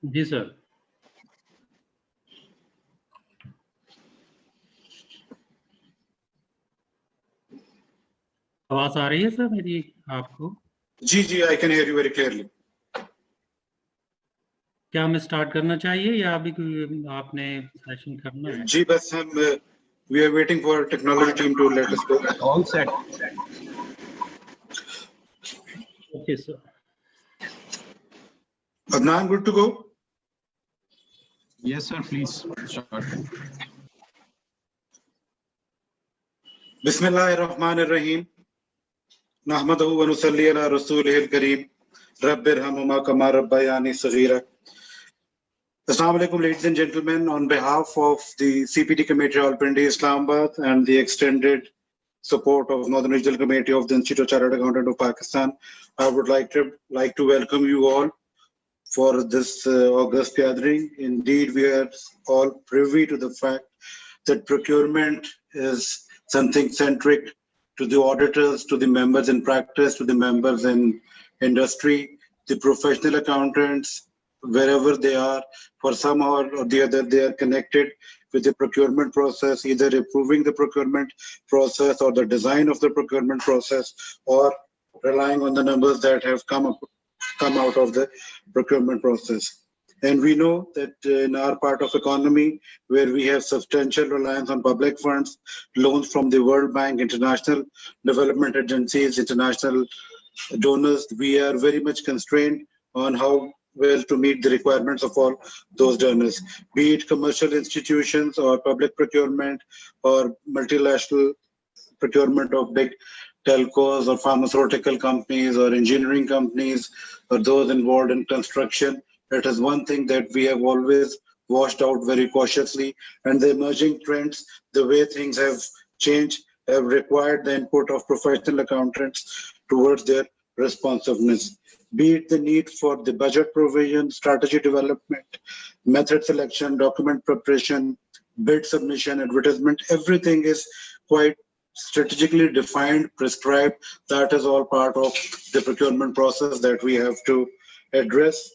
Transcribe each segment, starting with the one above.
जी sir. आवाज आ रही है सर मेरी आपको? जी जी, I can hear you very clearly. क्या हमें स्टार्ट करना चाहिए या अभी कोई आपने सेशन करना है? जी बस हम we are waiting for technology team to let us go. All set. Okay sir. Adnan, good to go? Yes, sir. Please start. Bismillahirrahmanirrahim. Nahmaduhu wa nusalli ala rasulihil kareem. Rabbirhamhuma kama rabbayani saghira. Assalamu alaikum, ladies and gentlemen. On behalf of the CPT Committee of Pindi Islamabad and the extended support of Northern Regional Committee of the Institute of Chartered Accountants of Pakistan, I would like to welcome you all for this August gathering. Indeed, we are all privy to the fact that procurement is something centric to the auditors, to the members in practice, to the members in industry, the professional accountants, wherever they are, for somehow or the other, they are connected with the procurement process, either approving the procurement process or the design of the procurement process, or relying on the numbers that have come out of the procurement process. And we know that in our part of economy, where we have substantial reliance on public funds, loans from the World Bank, international development agencies, international donors, we are very much constrained on how well to meet the requirements of all those donors, be it commercial institutions or public procurement or multilateral procurement of big telcos or pharmaceutical companies or engineering companies or those involved in construction. It is one thing that we have always watched out very cautiously, and the emerging trends, the way things have changed, have required the input of professional accountants towards their responsiveness, be it the need for the budget provision, strategy development, method selection, document preparation, bid submission, advertisement. Everything is quite strategically defined, prescribed. That is all part of the procurement process that we have to address.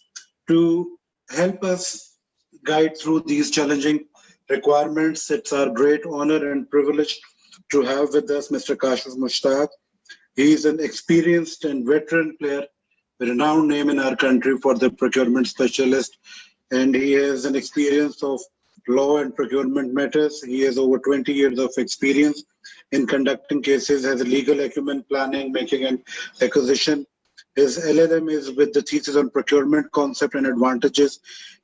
To help us guide through these challenging requirements, it's our great honor and privilege to have with us Mr. Kashif Mushtaq. He is an experienced and veteran player, a renowned name in our country for the procurement specialist, and he has an experience of law and procurement matters. He has over 20 years of experience in conducting cases, has a legal acumen, planning, making, and acquisition. His LLM is with the thesis on procurement concept and advantages.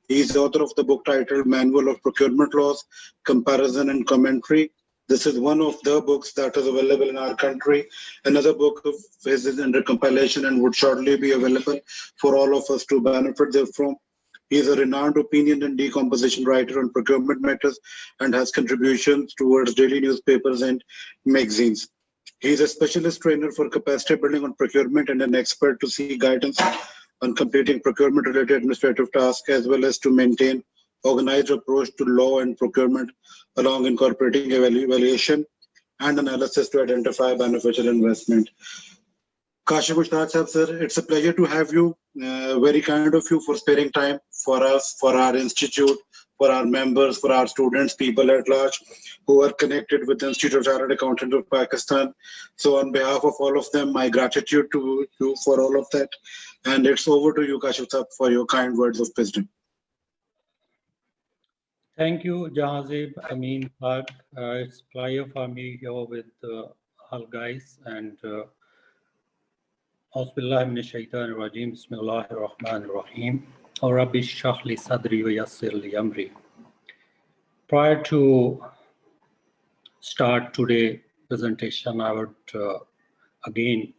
He is the author of the book titled Manual of Procurement Laws, Comparison and Commentary. This is one of the books that is available in our country. Another book of his is under compilation and would shortly be available for all of us to benefit therefrom. He is a renowned opinion and decomposition writer on procurement matters and has contributions towards daily newspapers and magazines. He is a specialist trainer for capacity building on procurement and an expert to seek guidance on completing procurement-related administrative tasks, as well as to maintain organized approach to law and procurement, along incorporating evaluation and analysis to identify beneficial investment. Kashif Mushtaq Sahab, sir, it's a pleasure to have you. Very kind of you for sparing time for us, for our institute, for our members, for our students, people at large who are connected with the Institute of Chartered Accountants of Pakistan. So on behalf of all of them, my gratitude to you for all of that. And it's over to you, Kashif Sahab, for your kind words of wisdom. Thank you, Jahazib, Amin, Park. It's a pleasure for me here with all guys, and Auzubillahi minash shaitanir rajim, Bismillahir Rahmanir Rahim. Rabbi shrah li sadri wa yassir li amri. Prior to start today's presentation, I would again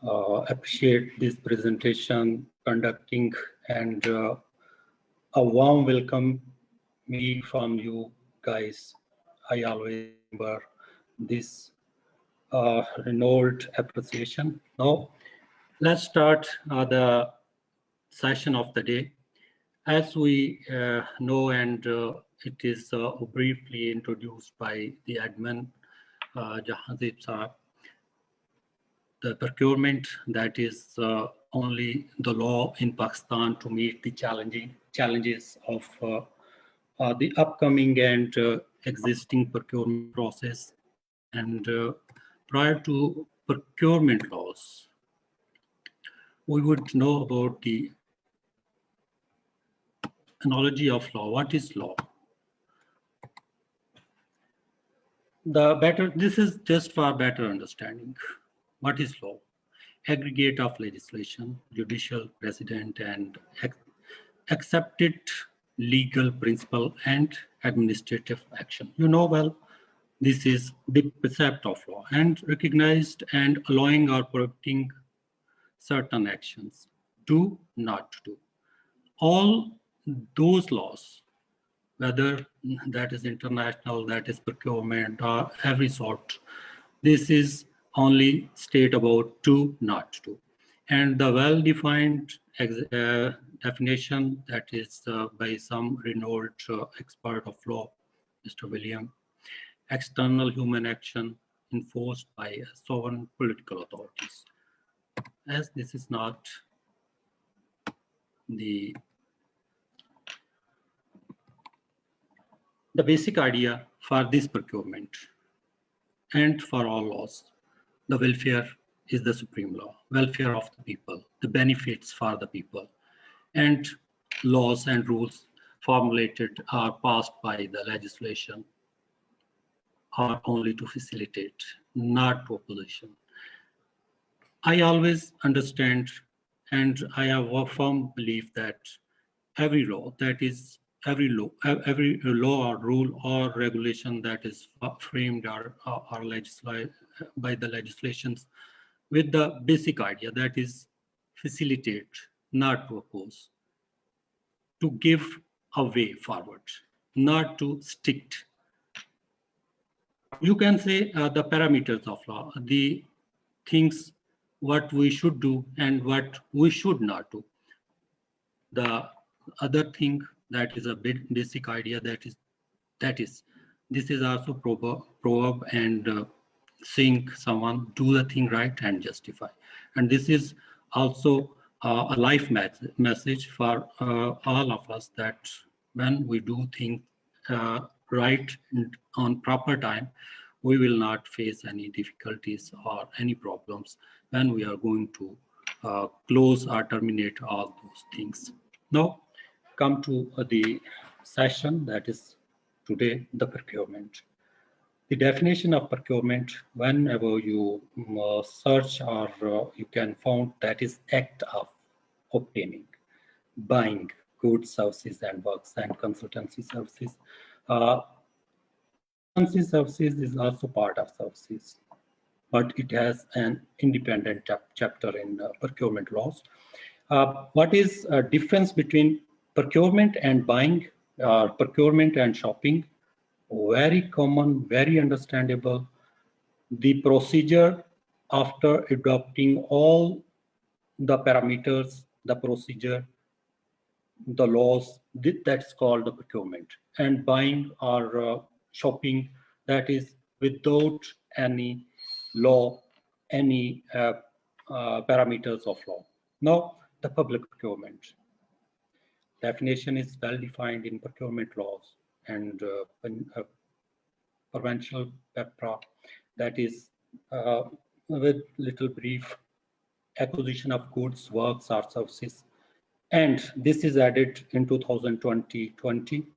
appreciate this presentation conducting and a warm welcome me from you guys. I always remember this renowned appreciation. Now, let's start the session of the day. As we know, and it is briefly introduced by the admin, Jahazib Saab, the procurement, that is only the law in Pakistan to meet the challenges of the upcoming and existing procurement process. And prior to procurement laws, we would know about the analogy of law. What is law? This is just for better understanding. What is law? Aggregate of legislation, judicial precedent, and accepted legal principle and administrative action. You know well, this is the precept of law and recognized and allowing or prohibiting certain actions. Do not do. All those laws, whether that is international, that is procurement, or every sort, this is only state about do not do. And the well-defined definition that is by some renowned expert of law, Mr. William, external human action enforced by sovereign political authorities. As this is not the basic idea for this procurement and for all laws, the welfare is the supreme law, welfare of the people, the benefits for the people, and laws and rules formulated are passed by the legislation are only to facilitate, not to opposition. I always understand and I have a firm belief that every law every law or rule or regulation that is framed or legislated by the legislations with the basic idea that is facilitate, not to oppose, to give a way forward, not to stick. You can say the parameters of law, the things what we should do and what we should not do. The other thing that is a basic idea that is this is also proverb and saying someone do the thing right and justify, and this is also a life message for all of us, that when we do things right and on proper time, we will not face any difficulties or any problems when we are going to close or terminate all those things. Now, come to the session that is today, the procurement. The definition of procurement, whenever you search or you can find, that is act of obtaining, buying goods, services, and works, and consultancy services. Consultancy services is also part of services, but it has an independent chapter in procurement laws. What is a difference between procurement and buying, procurement and shopping? Very common, very understandable. The procedure after adopting all the parameters, the procedure, the laws, that's called the procurement. And buying or shopping, that is without any law, any parameters of law. Now, the public procurement. Definition is well defined in procurement laws and provincial PEPRA, that is with little brief, acquisition of goods, works, or services. And this is added in 2020.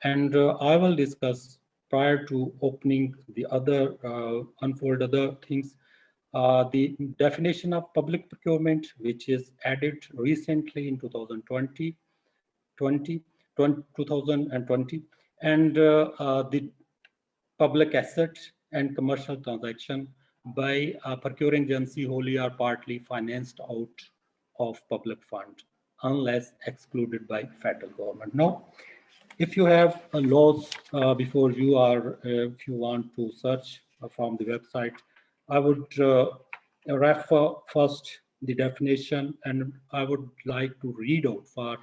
And I will discuss prior to opening the other, unfold other things, the definition of public procurement, which is added recently in 2020, and the public asset and commercial transaction by a procuring agency wholly or partly financed out of public fund, unless excluded by federal government. Now, if you have laws before you, or if you want to search from the website, I would refer first the definition, and I would like to read out for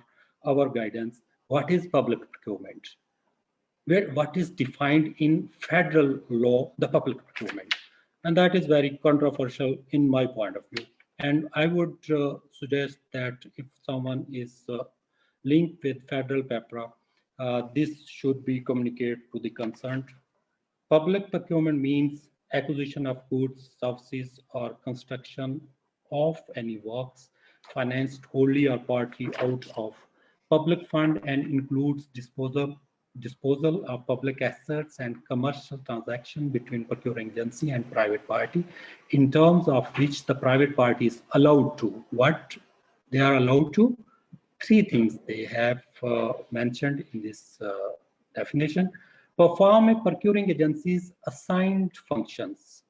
our guidance what is public procurement, what is defined in federal law, the public procurement. And that is very controversial in my point of view. And I would suggest that if someone is linked with federal PEPRA, this should be communicated to the concerned. Public procurement means acquisition of goods, services, or construction of any works financed wholly or partly out of public fund and includes disposal of public assets and commercial transaction between procuring agency and private party, in terms of which the private party is allowed to. What they are allowed to? Three things they have mentioned in this definition. Perform a procuring agency's assigned functions.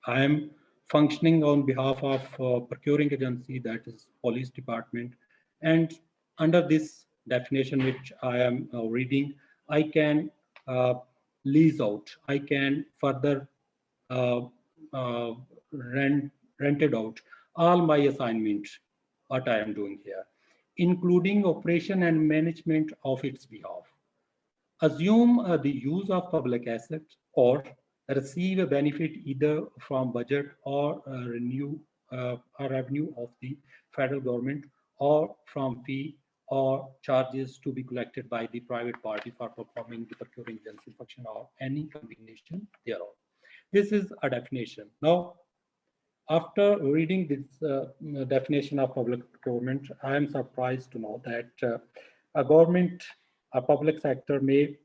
I am functioning on behalf of procuring agency, that is police department, and under this definition which I am reading, I can lease out, I can further uh, uh, rented out all my assignment, what I am doing here, including operation and management of its behalf. Assume the use of public assets or receive a benefit either from budget or revenue of the federal government or from fee or charges to be collected by the private party for performing the procuring agency function or any combination thereof. This is a definition. Now, after reading this definition of public procurement, I am surprised to know that a public sector may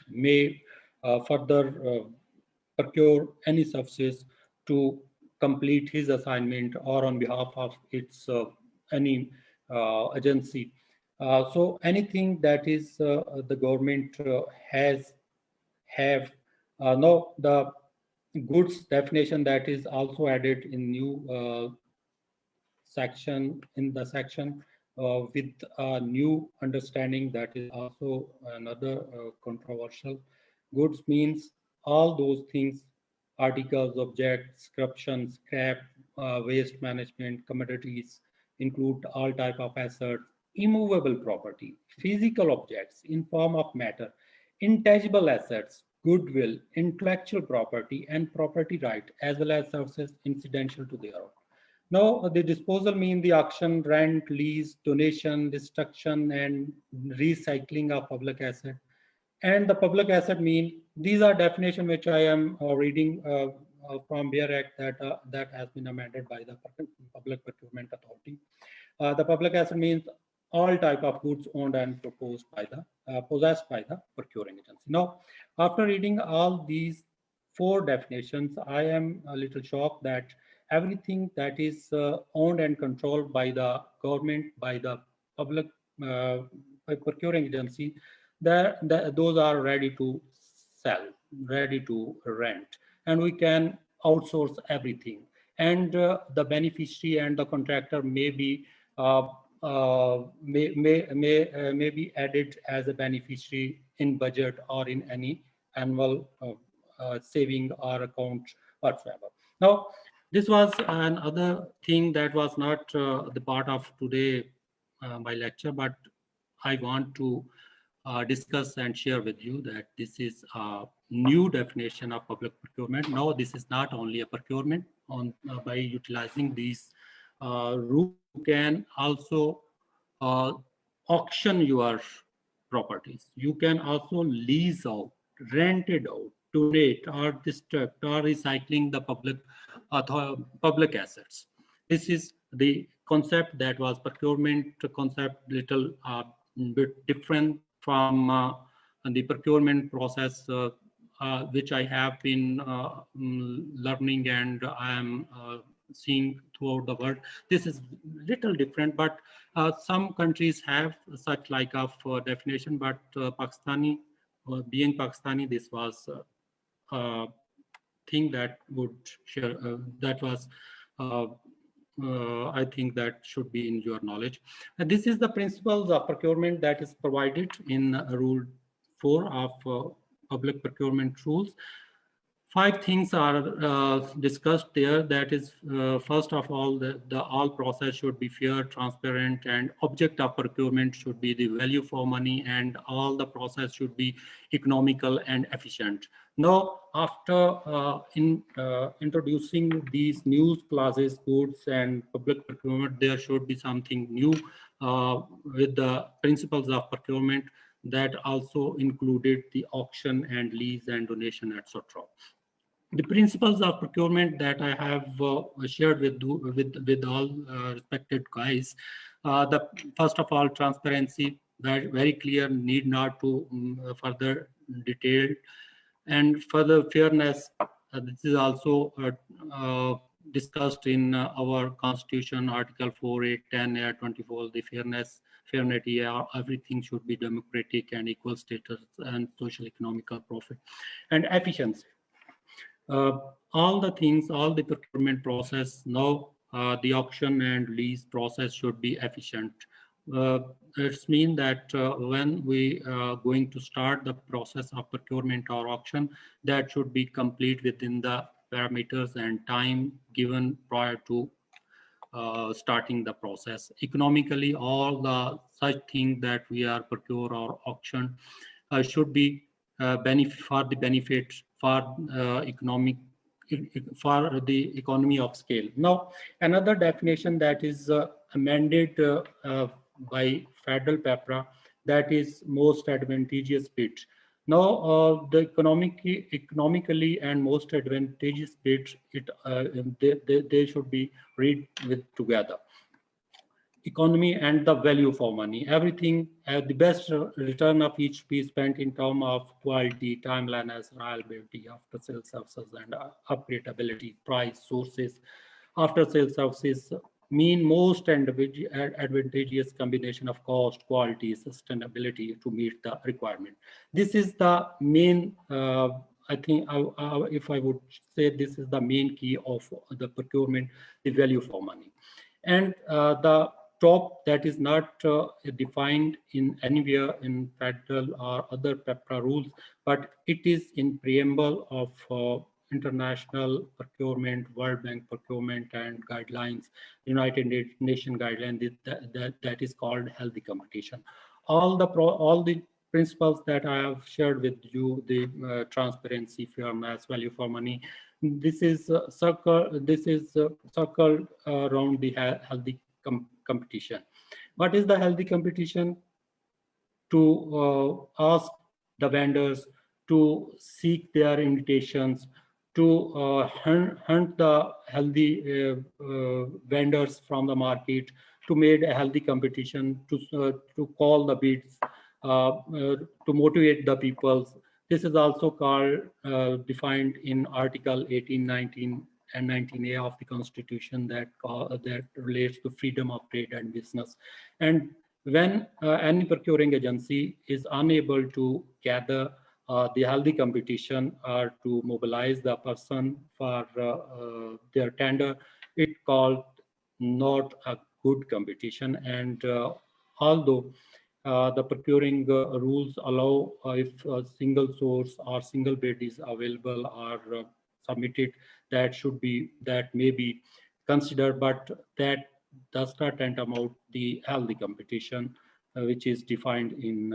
may further procure any services to complete his assignment or on behalf of its any agency. So anything that is the government have no, the goods definition that is also added in new section, in the section with a new understanding that is also another controversial. Goods means all those things, articles, objects, corruption, scrap, waste management, commodities, include all type of assets, immovable property, physical objects in form of matter, intangible assets, goodwill, intellectual property, and property right, as well as services incidental to thereof. Now, the disposal mean the auction, rent, lease, donation, destruction, and recycling of public asset. And the public asset mean, these are definition which I am reading from BEAR Act that has been amended by the Public Procurement Authority. The public asset means all type of goods owned and proposed by the possessed by the procuring agency. Now, after reading all these four definitions, I am a little shocked that everything that is owned and controlled by the government, by the public by procuring agency, those are ready to sell, ready to rent, and we can outsource everything. And the beneficiary and the contractor may be may be added as a beneficiary in budget or in any annual saving or account whatsoever. Now, this was another thing that was not the part of today my lecture, but I want to discuss and share with you that this is a new definition of public procurement. Now, this is not only a procurement. By utilizing these rules, you can also auction your properties. You can also lease out, rent it out, donate, or destruct, or recycling the public assets. This is the concept that was procurement concept, little bit different from the procurement process which I have been learning and I am seeing throughout the world. This is little different, but some countries have such like of definition, but Pakistani, being Pakistani, this was thing that would share, that was I think that should be in your knowledge. And this is the principles of procurement that is provided in Rule 4 of Public Procurement Rules. 5 things are discussed there. That is, first of all, the all process should be fair, transparent, and object of procurement should be the value for money, and all the process should be economical and efficient. Now, after introducing these new clauses, goods and public procurement, there should be something new with the principles of procurement that also included the auction and lease and donation, etc. The principles of procurement that I have shared with all respected guys. The first of all, transparency, very clear, need not to further detailed, and further fairness. This is also discussed in our Constitution, Article 4, 8, 10, 24. The fairness, everything should be democratic and equal status and social economical profit and efficiency. All the things, all the procurement process now, the auction and lease process should be efficient. It's mean that when we going to start the process of procurement or auction, that should be complete within the parameters and time given prior to starting the process. Economically, all the such things that we are procure or auction should be for the benefit for for the economy of scale. Now, another definition that is amended by Federal PEPRA, that is most advantageous bid. Now, the economically and most advantageous bid, they should be read with together. Economy and the value for money. Everything, the best return of each piece spent in terms of quality, timeliness, reliability, after-sales services, and upgradability, price, sources. After-sales services mean most advantageous combination of cost, quality, sustainability to meet the requirement. This is the main, I think, if I would say, this is the main key of the procurement, the value for money. And the top that is not defined in anywhere in federal or other PEPRA rules, but it is in preamble of international procurement, World Bank procurement and guidelines, United Nations guidelines, that is called healthy competition. All the principles that I have shared with you, the transparency, fairness, value for money, this is circled around the healthy competition. What is the healthy competition? To ask the vendors to seek their invitations, to hunt the healthy vendors from the market, to make a healthy competition, to call the bids, to motivate the people. This is also called, defined in Article 18, 19, and 19A of the Constitution that relates to freedom of trade and business. And when any procuring agency is unable to gather the healthy competition or to mobilize the person for their tender, it called not a good competition. And although the procuring rules allow if a single source or single bid is available or submitted, that may be considered, but that does not tantamount the healthy competition, which is defined in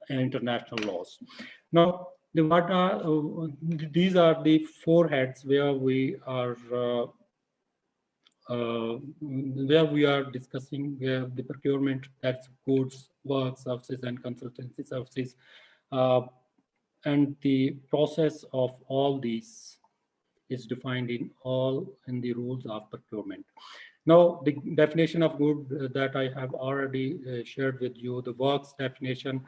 international laws. Now, these are the 4 heads where we are discussing the procurement, that's goods, work, services, and consultancy services. And the process of all these is defined in the rules of procurement. Now, the definition of good that I have already shared with you, the works definition.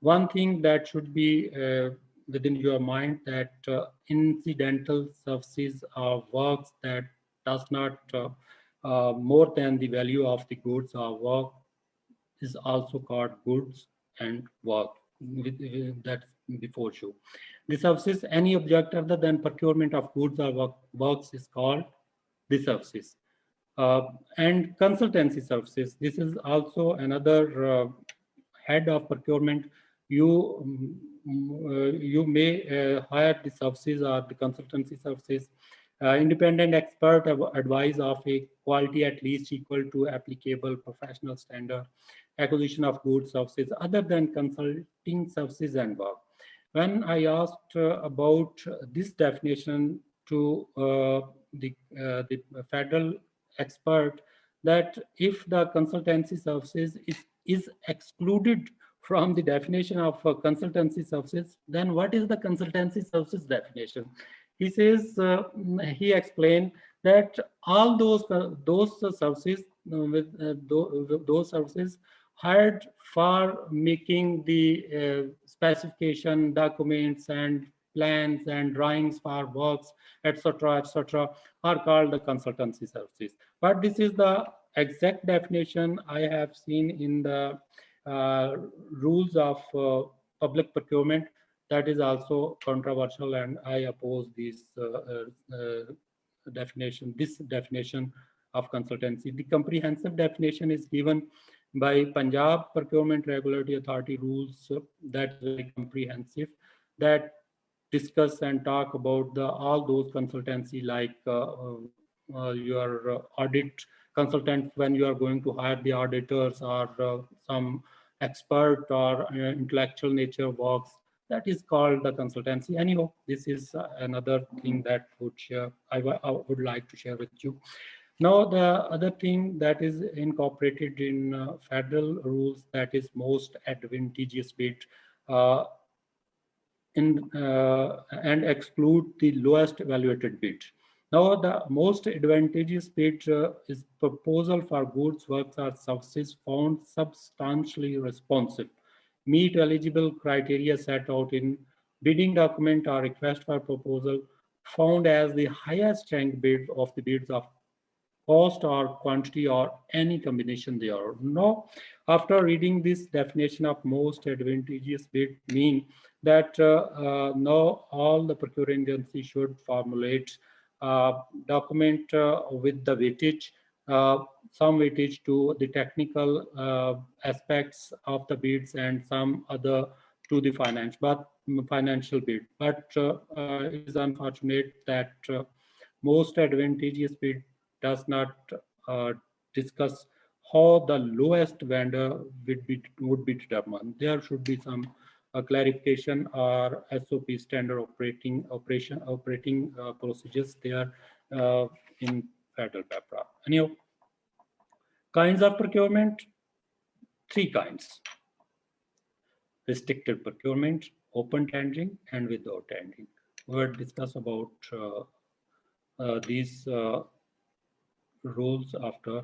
One thing that should be within your mind, that incidental services are works that does not more than the value of the goods or work is also called goods and work. That's before you. The services, any object other than procurement of goods or works is called the services. And consultancy services, this is also another head of procurement. you may hire the services or the consultancy services. Independent expert advice of a quality at least equal to applicable professional standard, acquisition of goods, services other than consulting services and work. When I asked about this definition to the federal expert, that if the consultancy services is excluded from the definition of consultancy services, then what is the consultancy services definition? He says, he explained that all those services those services hired for making the specification documents and plans and drawings for works, etc., are called the consultancy services. But this is the exact definition I have seen in the rules of public procurement. That is also controversial, and I oppose this definition. This definition of consultancy. The comprehensive definition is given by Punjab Procurement Regulatory Authority rules. That's very comprehensive. That discuss and talk about all those consultancy, like your audit consultant when you are going to hire the auditors, or some expert or intellectual nature works. That is called the consultancy. Anyhow, this is another thing that I would like to share with you. Now, the other thing that is incorporated in federal rules, that is most advantageous bid, and exclude the lowest evaluated bid. Now, the most advantageous bid is proposal for goods, works, or services found substantially responsive, meet eligible criteria set out in bidding document or request for proposal, found as the highest ranked bid of the bids of cost or quantity or any combination thereof. Now, after reading this definition of most advantageous bid, mean that now all the procuring agency should formulate document with the weightage, some weightage to the technical aspects of the bids and some other to the financial bid. But it is unfortunate that most advantageous bid does not discuss how the lowest vendor would be determined. There should be some clarification or SOP, standard operating procedures there in federal PEPRA. Anyhow, kinds of procurement, 3 kinds: restricted procurement, open tendering, and without tendering. We will discuss about these rules after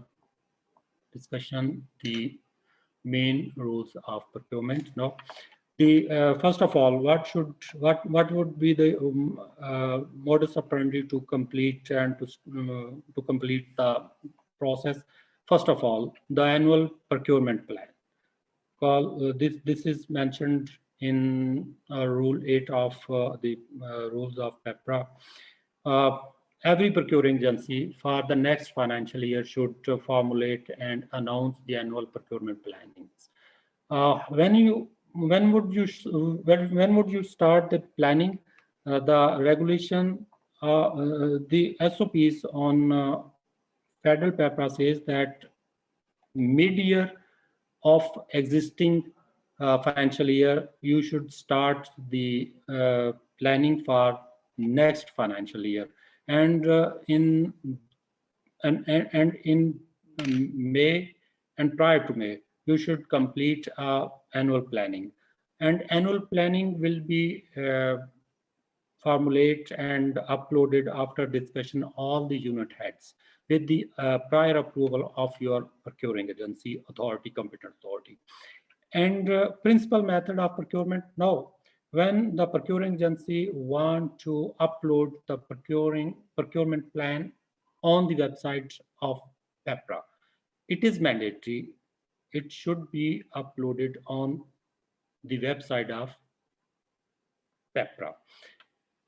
discussion, the main rules of procurement. Now, the first of all, what would be the modus operandi to complete and to complete the process? First of all, the annual procurement plan. This is mentioned in Rule 8 of the rules of PEPRA. Every procuring agency for the next financial year should formulate and announce the annual procurement plannings. When would you start the planning? The regulation, the SOPs on federal PEPRA says that mid-year of existing financial year, you should start the planning for next financial year. And in May and prior to May, you should complete annual planning. And annual planning will be formulated and uploaded after discussion all the unit heads with the prior approval of your procuring agency, authority, competent authority. And principal method of procurement. Now, when the procuring agency want to upload the procurement plan on the website of PEPRA, it is mandatory. It should be uploaded on the website of PEPRA.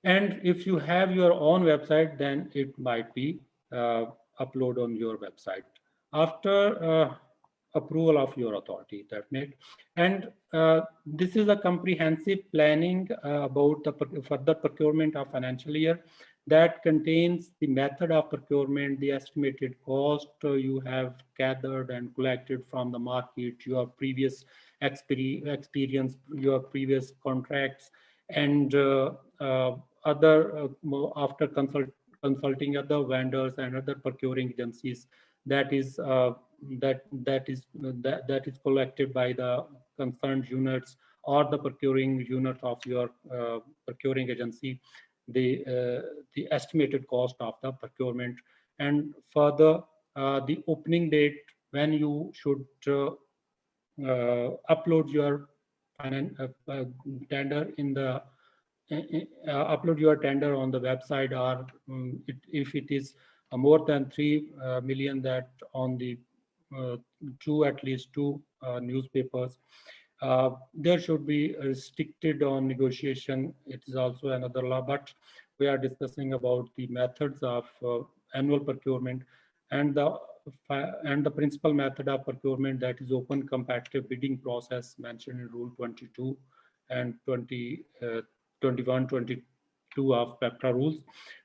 And if you have your own website, then it might be uploaded on your website. After approval of your authority that made. And this is a comprehensive planning about the further procurement of financial year that contains the method of procurement, the estimated cost you have gathered and collected from the market, your previous experience, your previous contracts, and after consulting other vendors and other procuring agencies, that is collected by the concerned units or the procuring unit of your procuring agency, the estimated cost of the procurement, and further the opening date when you should upload your tender in the upload your tender on the website, or if it is more than 3 million, that on the at least two newspapers. There should be restricted on negotiation. It is also another law, but we are discussing about the methods of annual procurement, and the principal method of procurement, that is open competitive bidding process mentioned in Rule 22 and 21, 22 of PEPTA rules.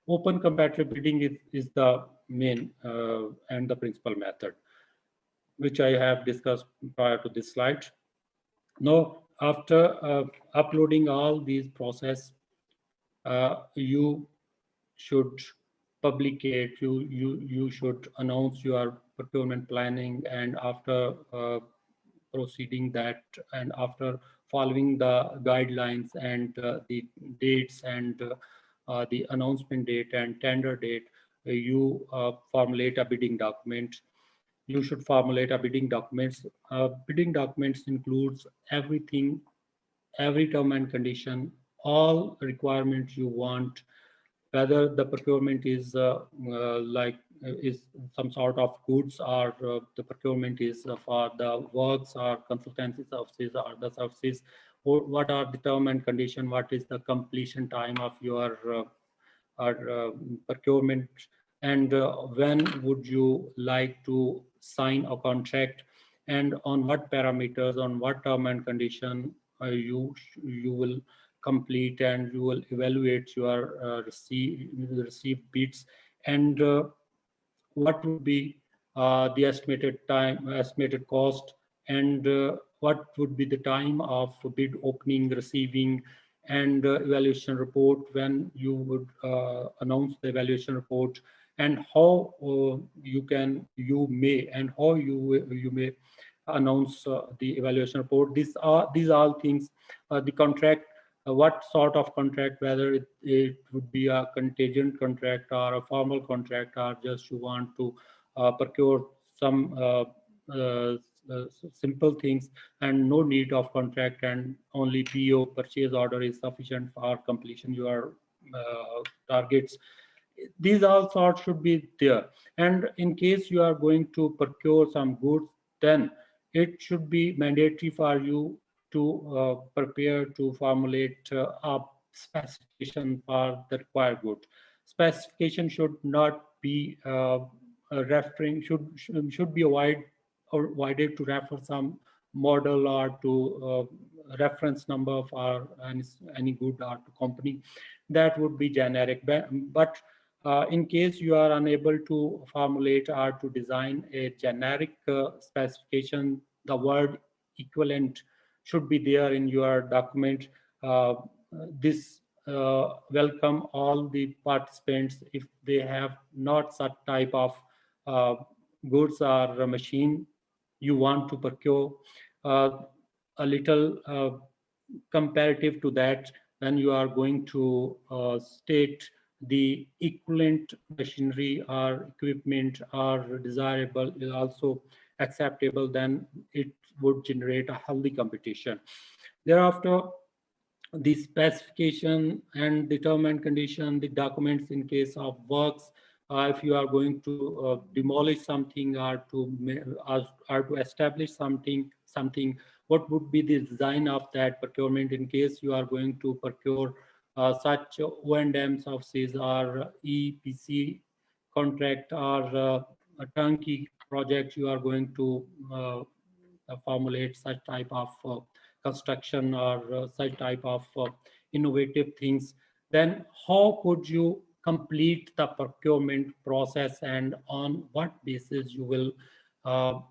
Open competitive bidding is the main and the principal method, which I have discussed prior to this slide. Now, after uploading all these process, you should publicate, you should announce your procurement planning, and after proceeding that, and after following the guidelines and the dates and the announcement date and tender date, you formulate a bidding document. You should formulate a bidding documents. Bidding documents includes everything, every term and condition, all requirements you want, whether the procurement is is some sort of goods, or the procurement is for the works or consultancy services or the services, or what are the term and condition, what is the completion time of your procurement, and when would you like to sign a contract, and on what parameters, on what term and condition you will complete, and you will evaluate your received bids, and what would be the estimated time, estimated cost, and what would be the time of bid opening, receiving, and evaluation report, when you would announce the evaluation report, and how you may announce the evaluation report. These are things, the contract, what sort of contract, whether it would be a contingent contract or a formal contract, or just you want to procure some simple things and no need of contract, and only PO, purchase order, is sufficient for completion your targets. These all sorts should be there. And in case you are going to procure some goods, then it should be mandatory for you to prepare, to formulate a specification for the required good. Specification should not be referring, should be avoided to refer some model or to reference number for any good or to company. That would be generic. But in case you are unable to formulate or to design a generic specification, the word equivalent should be there in your document. This welcome all the participants if they have not such type of goods or a machine you want to procure. A little comparative to that, when you are going to state the equivalent machinery or equipment are desirable, is also acceptable, then it would generate a healthy competition. Thereafter, the specification and the term and condition, the documents in case of works, if you are going to demolish something or to establish something, what would be the design of that procurement in case you are going to procure such O&M services or EPC contract or a turnkey project you are going to formulate such type of construction or such type of innovative things, then how could you complete the procurement process, and on what basis you will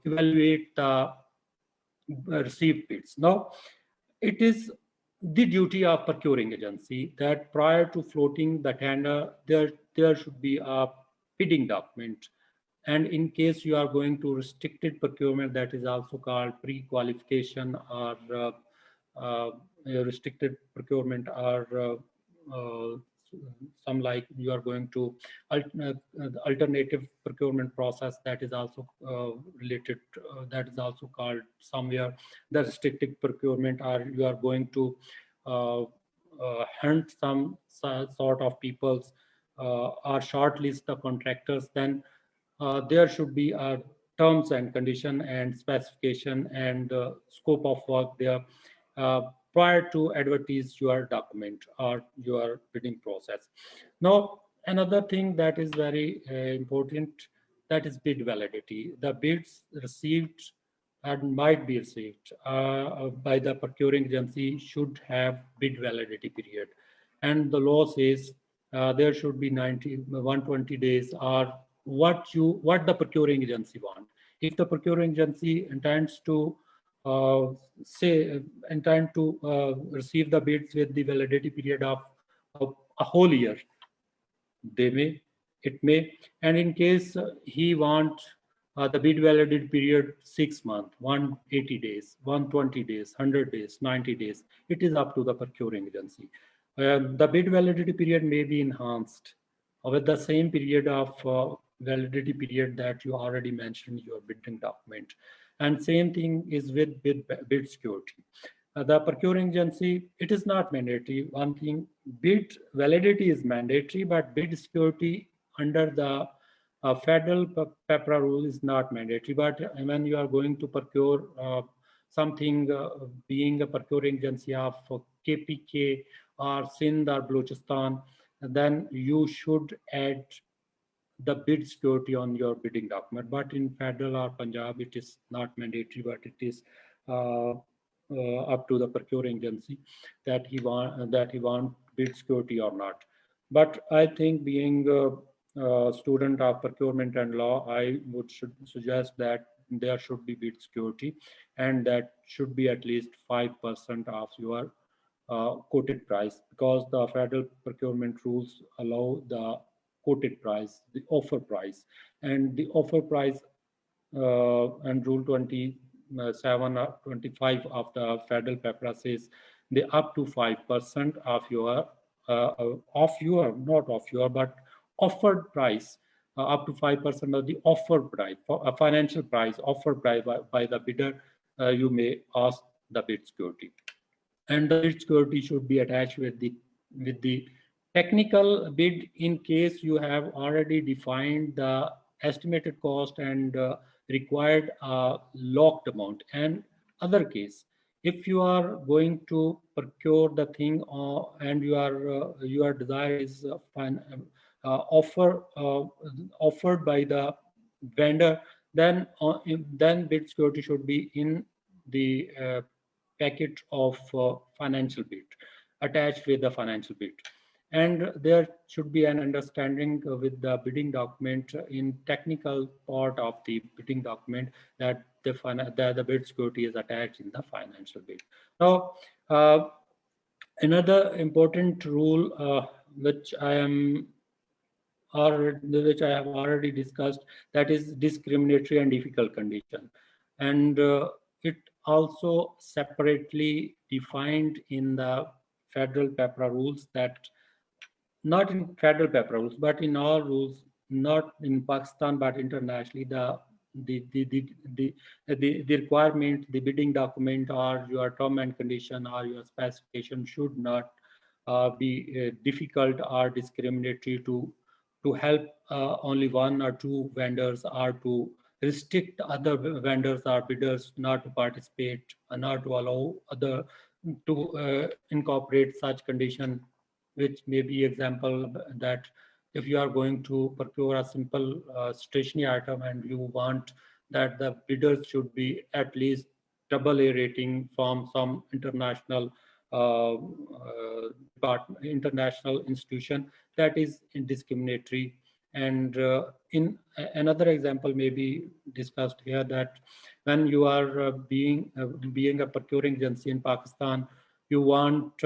evaluate the received bids? Now, it is the duty of procuring agency that prior to floating the tender, there should be a bidding document. And in case you are going to restricted procurement, that is also called pre-qualification or restricted procurement, or some like you are going to alternative procurement process, that is also related, that is also called somewhere the restricted procurement, or you are going to hunt some sort of peoples or shortlist the contractors, then there should be a terms and condition and specification and scope of work there prior to advertise your document or your bidding process. Now, another thing that is very important, that is bid validity. The bids received and might be received by the procuring agency should have bid validity period. And the law says there should be 120 days, or what the procuring agency want. If the procuring agency intends to receive the bids with the validity period of a whole year, it may, and in case he want the bid validity period 6 months, 180 days, 120 days, 100 days, 90 days, it is up to the procuring agency. The bid validity period may be enhanced with the same period of validity period that you already mentioned in your bidding document. And same thing is with bid security. The procuring agency, it is not mandatory. One thing, bid validity is mandatory, but bid security under the federal PEPRA rule is not mandatory. But when you are going to procure something, being a procuring agency of KPK or Sindh or Balochistan, then you should add the bid security on your bidding document. But in federal or Punjab, it is not mandatory, but it is up to the procuring agency that he want bid security or not. But I think, being a student of procurement and law, I would suggest that there should be bid security, and that should be at least 5% of your quoted price, because the federal procurement rules allow the quoted price, the offer price, and the offer price and Rule 27 or 25 of the federal PEPRA says the up to 5% of your not of your but offered price, up to 5% of the offered price, a financial price offered by the bidder, you may ask the bid security. And the bid security should be attached with the technical bid in case you have already defined the estimated cost and required locked amount. And other case, if you are going to procure the thing and your desire is offered by the vendor, then bid security should be in the package of financial bid, attached with the financial bid. And there should be an understanding with the bidding document in technical part of the bidding document that the bid security is attached in the financial bid. Now, another important rule which I have already discussed, that is discriminatory and difficult condition. And it also separately defined in the federal PEPRA rules, that not in federal PEPRA rules, but in all rules, not in Pakistan, but internationally, the requirement, the bidding document or your term and condition or your specification should not be difficult or discriminatory to help only one or two vendors, or to restrict other vendors or bidders not to participate, not to allow other to incorporate such condition, which may be example that if you are going to procure a simple stationery item and you want that the bidders should be at least AA rating from some international international institution that is indiscriminatory. And in another example may be discussed here, that when you are being a procuring agency in Pakistan, you want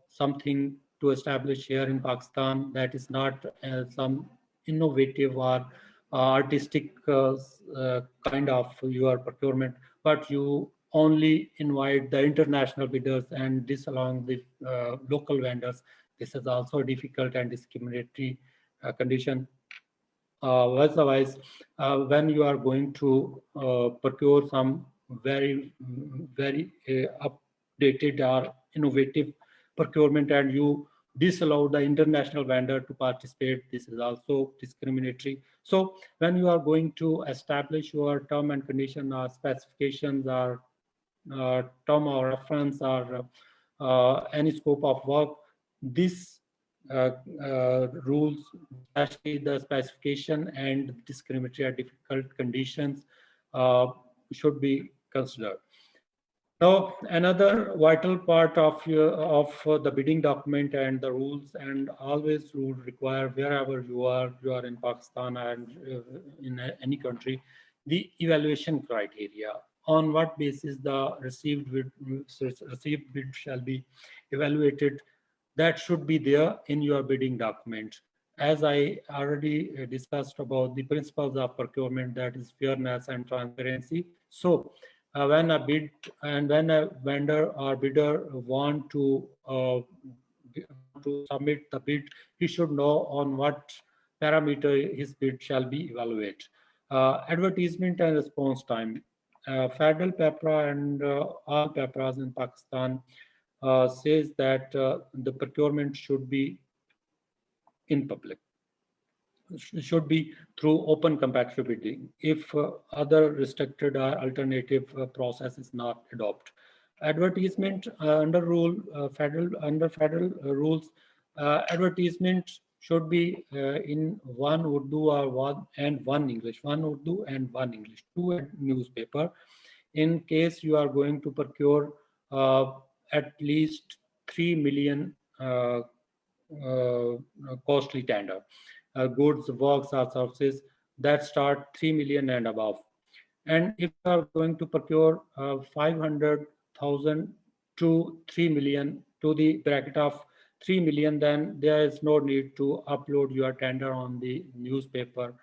something to establish here in Pakistan that is not some innovative or artistic kind of your procurement, but you only invite the international bidders and disallow the local vendors. This is also a difficult and discriminatory condition. Otherwise, when you are going to procure some very updated or innovative procurement and you disallow the international vendor to participate, this is also discriminatory. So when you are going to establish your term and condition or specifications or term or reference or any scope of work, this rules, especially the specification and discriminatory or difficult conditions, should be considered. Now, another vital part of the bidding document and the rules, and always rule require wherever you are in Pakistan and in any country, the evaluation criteria. On what basis the received bid shall be evaluated, that should be there in your bidding document. As I already discussed about the principles of procurement, that is fairness and transparency. So when a bid and when a vendor or bidder want to submit the bid, he should know on what parameter his bid shall be evaluated. Advertisement and response time. Federal PEPRA and all PEPRAs in Pakistan says that the procurement should be in public, should be through open competitive bidding if other restricted or alternative process is not adopted. Advertisement under federal rules, advertisement should be in one Urdu or one English, one Urdu and one English, two newspaper. In case you are going to procure at least 3 million costly tender, goods, works or services that start 3 million and above. And if you are going to procure 500,000 to 3 million, to the bracket of 3 million, then there is no need to upload your tender on the newspaper.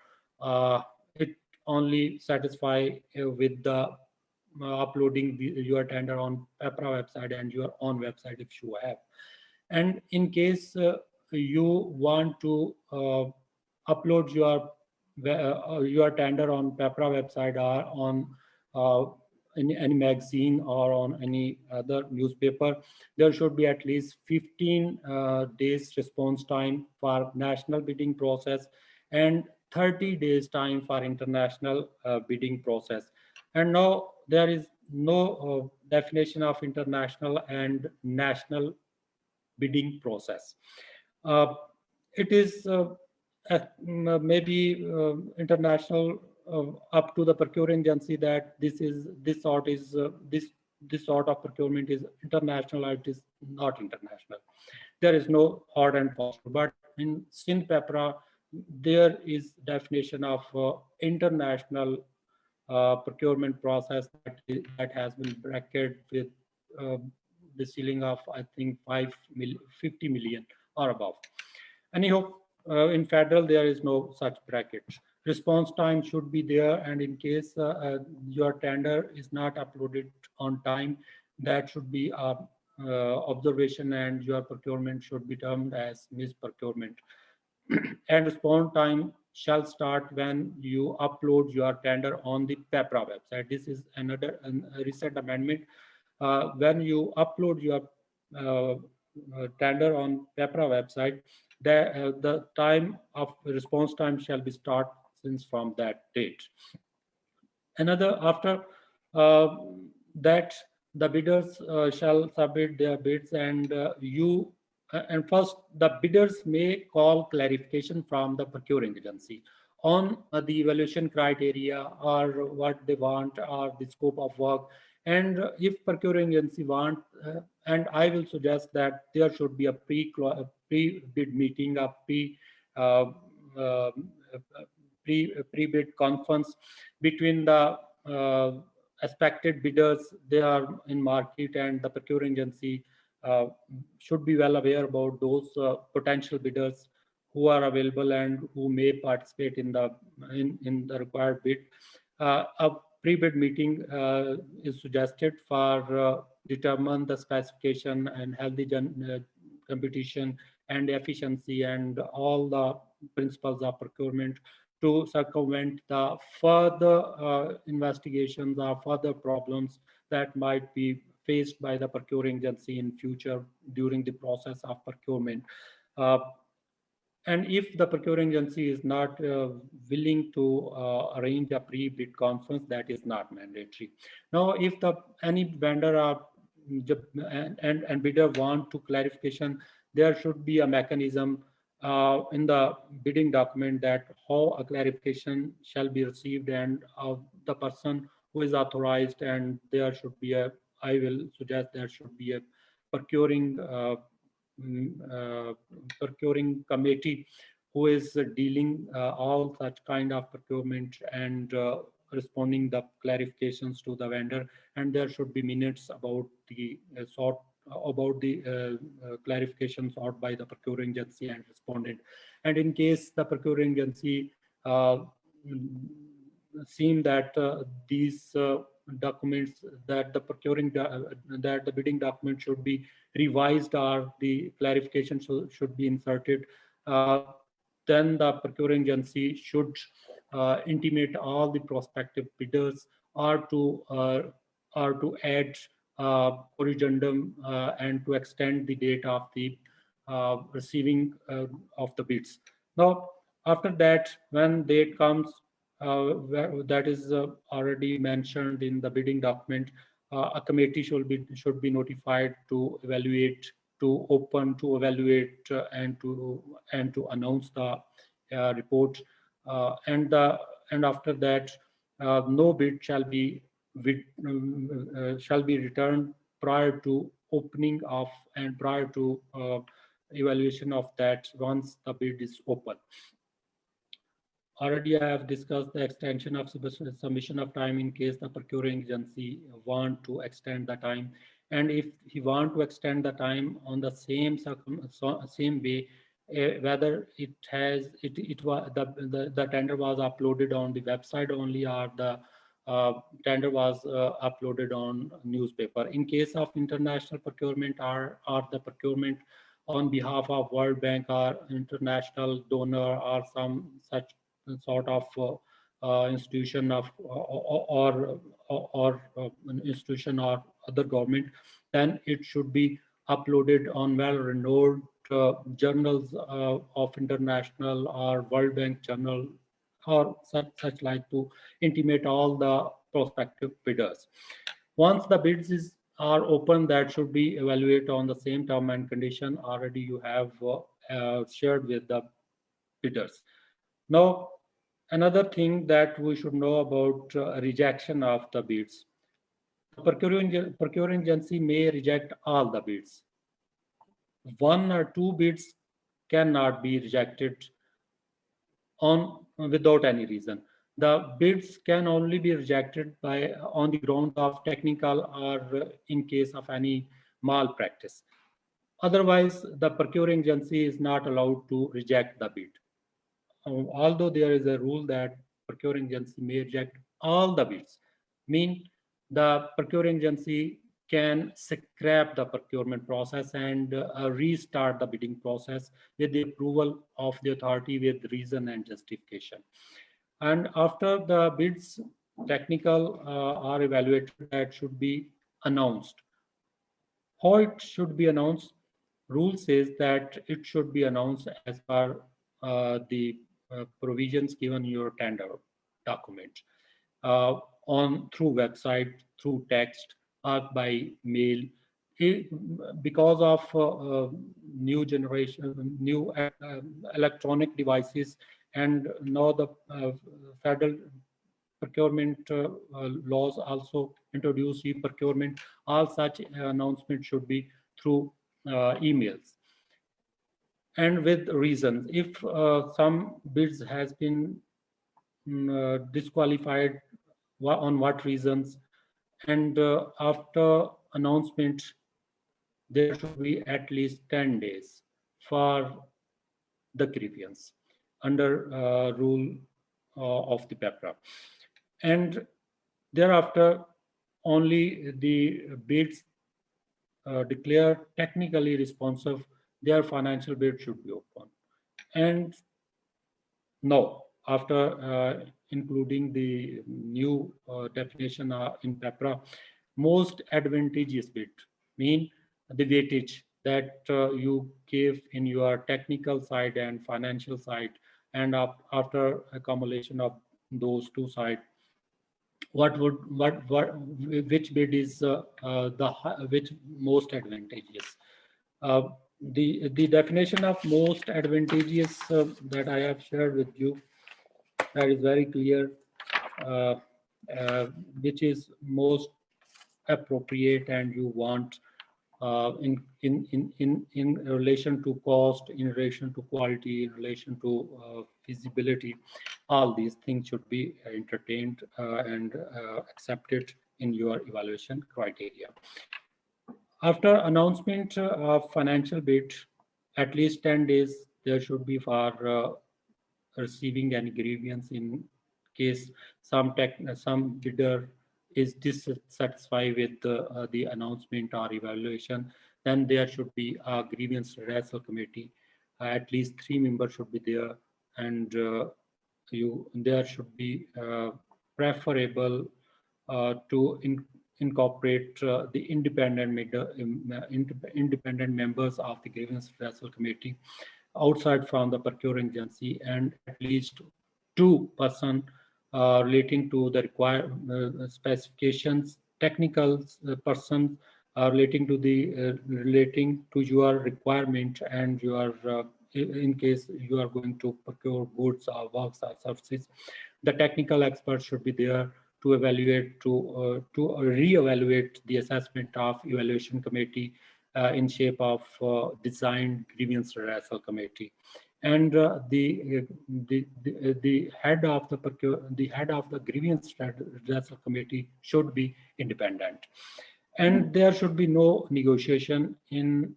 It only satisfy with the uploading your tender on PEPRA website and your own website if you have. And in case you want to upload your tender on PEPRA website or on any magazine or on any other newspaper, there should be at least 15 days response time for national bidding process and 30 days time for international bidding process. And now there is no definition of international and national bidding process. It is maybe international up to the procuring agency that this sort of procurement is international or it is not international. There is no hard and fast, but in Sindh PEPRA there is definition of international procurement process that has been bracketed with the ceiling of, I think, 50 million or above. Anyhow, in federal, there is no such bracket. Response time should be there, and in case your tender is not uploaded on time, that should be observation, and your procurement should be termed as misprocurement. And response time shall start when you upload your tender on the PEPRA website. This is another recent amendment. When you upload your tender on PEPRA website, the time of response time shall be start since from that date. Another, after that, the bidders shall submit their bids, and and first the bidders may call clarification from the procuring agency on the evaluation criteria or what they want or the scope of work. And if procuring agency want, and I will suggest that there should be a pre-bid meeting, a uh, uh, pre-bid conference between the expected bidders they are in market, and the procuring agency should be well aware about those potential bidders who are available and who may participate in the required bid. A pre-bid meeting is suggested for determine the specification and healthy competition and efficiency and all the principles of procurement to circumvent the further investigations or further problems that might be faced by the procuring agency in future during the process of procurement. Uh, and if the procuring agency is not willing to arrange a pre-bid conference, that is not mandatory. Now, if any vendor and bidder want to clarification, there should be a mechanism in the bidding document that how a clarification shall be received, and the person who is authorized, and there should be I will suggest there should be a procuring procuring committee who is dealing all such kind of procurement and responding the clarifications to the vendor, and there should be minutes about the clarifications sought by the procuring agency and respondent. And in case the procuring agency seem that these documents that that the bidding document should be revised or the clarification should be inserted, then the procuring agency should intimate all the prospective bidders or to add corrigendum and to extend the date of the receiving of the bids. Now, after that, when date comes, that is already mentioned in the bidding document, a committee should be notified to evaluate, to open, to evaluate, and to announce the report, and after that, no bid shall be returned prior to opening of and prior to evaluation of that once the bid is open. Already I have discussed the extension of submission of time in case the procuring agency want to extend the time. And if he want to extend the time on the same way, whether the tender was uploaded on the website only, or the tender was uploaded on newspaper. In case of international procurement or the procurement on behalf of World Bank or international donor or some such sort of institution of or an institution or other government, then it should be uploaded on well-renowned journals of international or World Bank journal or such like, to intimate all the prospective bidders. Once the bids are open, that should be evaluated on the same term and condition already you have shared with the bidders. Now, another thing that we should know about rejection of the bids. The procuring agency may reject all the bids. One or two bids cannot be rejected without any reason. The bids can only be rejected on the grounds of technical or in case of any malpractice. Otherwise, the procuring agency is not allowed to reject the bid. Although there is a rule that procuring agency may reject all the bids, mean the procuring agency can scrap the procurement process and restart the bidding process with the approval of the authority with reason and justification. And after the bids technical are evaluated, that should be announced. How it should be announced? Rule says that it should be announced as per the provisions given in your tender document, through website, through text, or by mail. Because of new generation, new electronic devices, And now the federal procurement laws also introduce e-procurement. All such announcements should be through emails and with reasons. If some bids has been disqualified, on what reasons, and after announcement, there should be at least 10 days for the grievance under rule of the PEPRA. And thereafter, only the bids declared technically responsive, their financial bid should be open. And now, after including the new definition in PEPRA, most advantageous bid mean the weightage that you give in your technical side and financial side, and after accumulation of those two sides, which bid is which most advantageous. The definition of most advantageous that I have shared with you, that is very clear, which is most appropriate and you want in relation to cost, in relation to quality, in relation to feasibility. All these things should be entertained and accepted in your evaluation criteria. After announcement of financial bid, at least 10 days there should be for receiving any grievance in case some bidder is dissatisfied with the announcement or evaluation. Then there should be a grievance redressal committee. At least 3 members should be there, and there should be preferable to incorporate the independent members of the grievance redressal committee outside from the procuring agency, and at least 2 persons relating to the required specifications, technical persons relating to your requirement and your in case you are going to procure goods or works or services. The technical experts should be there to evaluate, to re-evaluate the assessment of evaluation committee in shape of designed grievance redressal committee. And the head of the grievance redressal committee should be independent. And there should be no negotiation in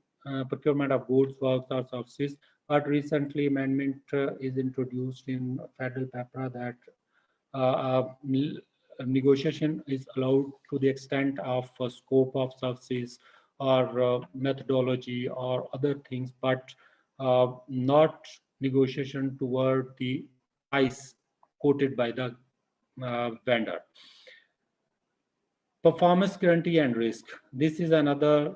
procurement of goods, works, or services. But recently, amendment is introduced in federal PEPRA that negotiation is allowed to the extent of scope of services or methodology or other things, but not negotiation toward the price quoted by the vendor. Performance guarantee and risk. This is another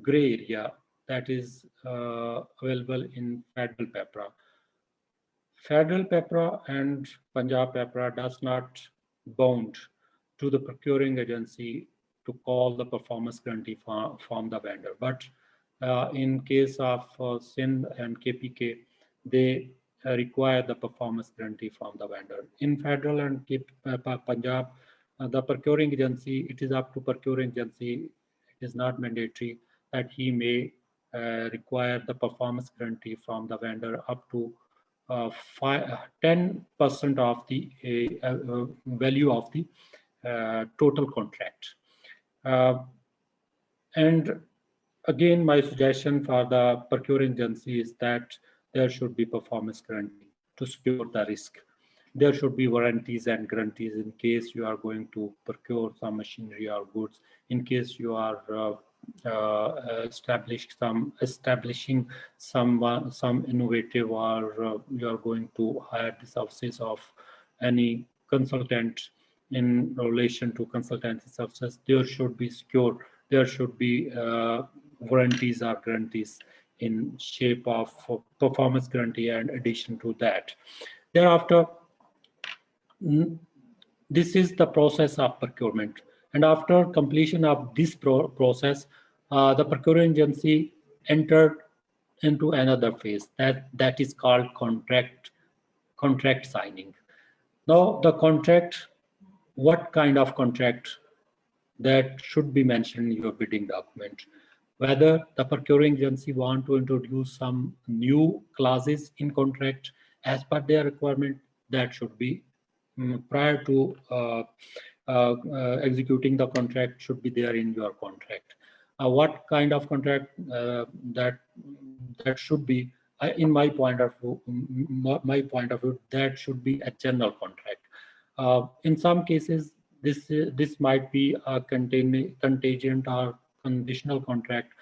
gray area that is available in federal PEPRA. Federal PEPRA and Punjab PEPRA does not bound to the procuring agency to call the performance guarantee from the vendor. But in case of SIND and KPK, they require the performance guarantee from the vendor. In federal and Punjab, the procuring agency, it is up to procuring agency. It is not mandatory that he may require the performance guarantee from the vendor up to 10% of the value of the total contract. And again, my suggestion for the procuring agency is that there should be performance guarantee to secure the risk. There should be warranties and guarantees in case you are going to procure some machinery or goods, in case you are establishing some innovative, or you are going to hire the services of any consultant in relation to consultancy services. There should be secure. There should be warranties or guarantees in shape of performance guarantee and addition to that. Thereafter, this is the process of procurement. And after completion of this process, the procuring agency entered into another phase that is called contract signing. Now the contract, what kind of contract that should be mentioned in your bidding document, whether the procuring agency want to introduce some new clauses in contract as per their requirement, that should be prior to executing the contract should be there in your contract. What kind of contract that should be, in my point of view, that should be a general contract. In some cases, this might be a contingent or conditional contract,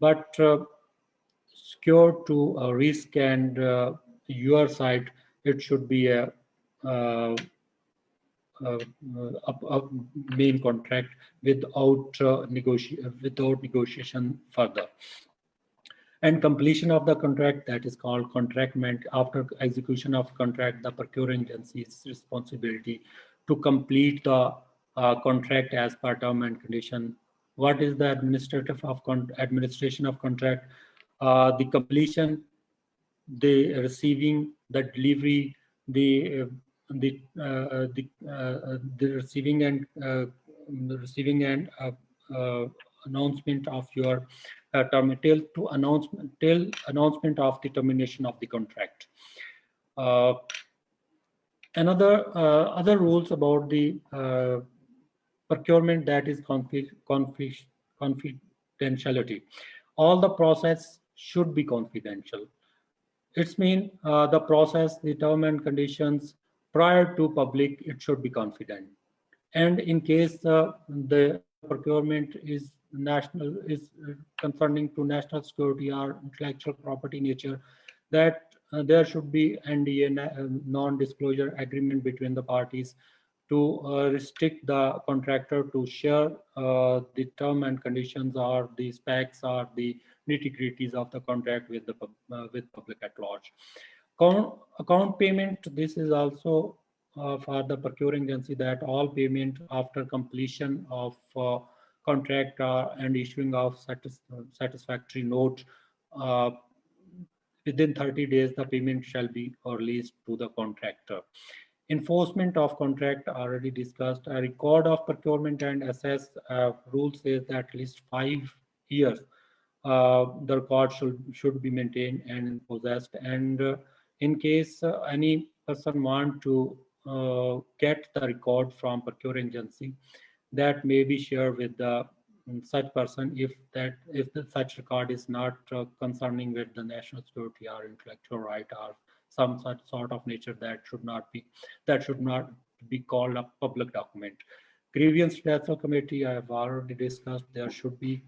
but secured to a risk and your side, it should be a main contract without negotiation further. And completion of the contract, that is called contractment. After execution of contract, the procuring agency's responsibility to complete the contract as per term and condition. What is the administration of contract? The completion, the receiving, the delivery, the receiving and announcement of your till announcement of the termination of the contract. Other rules about the procurement, that is confidentiality. All the process should be confidential. It's mean the process, the term and conditions prior to public, it should be confident. And in case the procurement is concerning to national security or intellectual property nature, that there should be NDA, non-disclosure agreement between the parties to restrict the contractor to share the term and conditions or the specs or the nitty-gritties of the contract with the with public at large. Account payment, this is also for the procuring agency, that all payment after completion of contract and issuing of satisfactory note within 30 days, the payment shall be released to the contractor. Enforcement of contract already discussed. A record of procurement and assess rule says that at least 5 years the record should be maintained and possessed. And in case any person want to get the record from procuring agency, that may be shared with the such person if such record is not concerning with the national security or intellectual right or some such sort of nature, that should not be called a public document. Grievance redressal committee, I have already discussed. There should be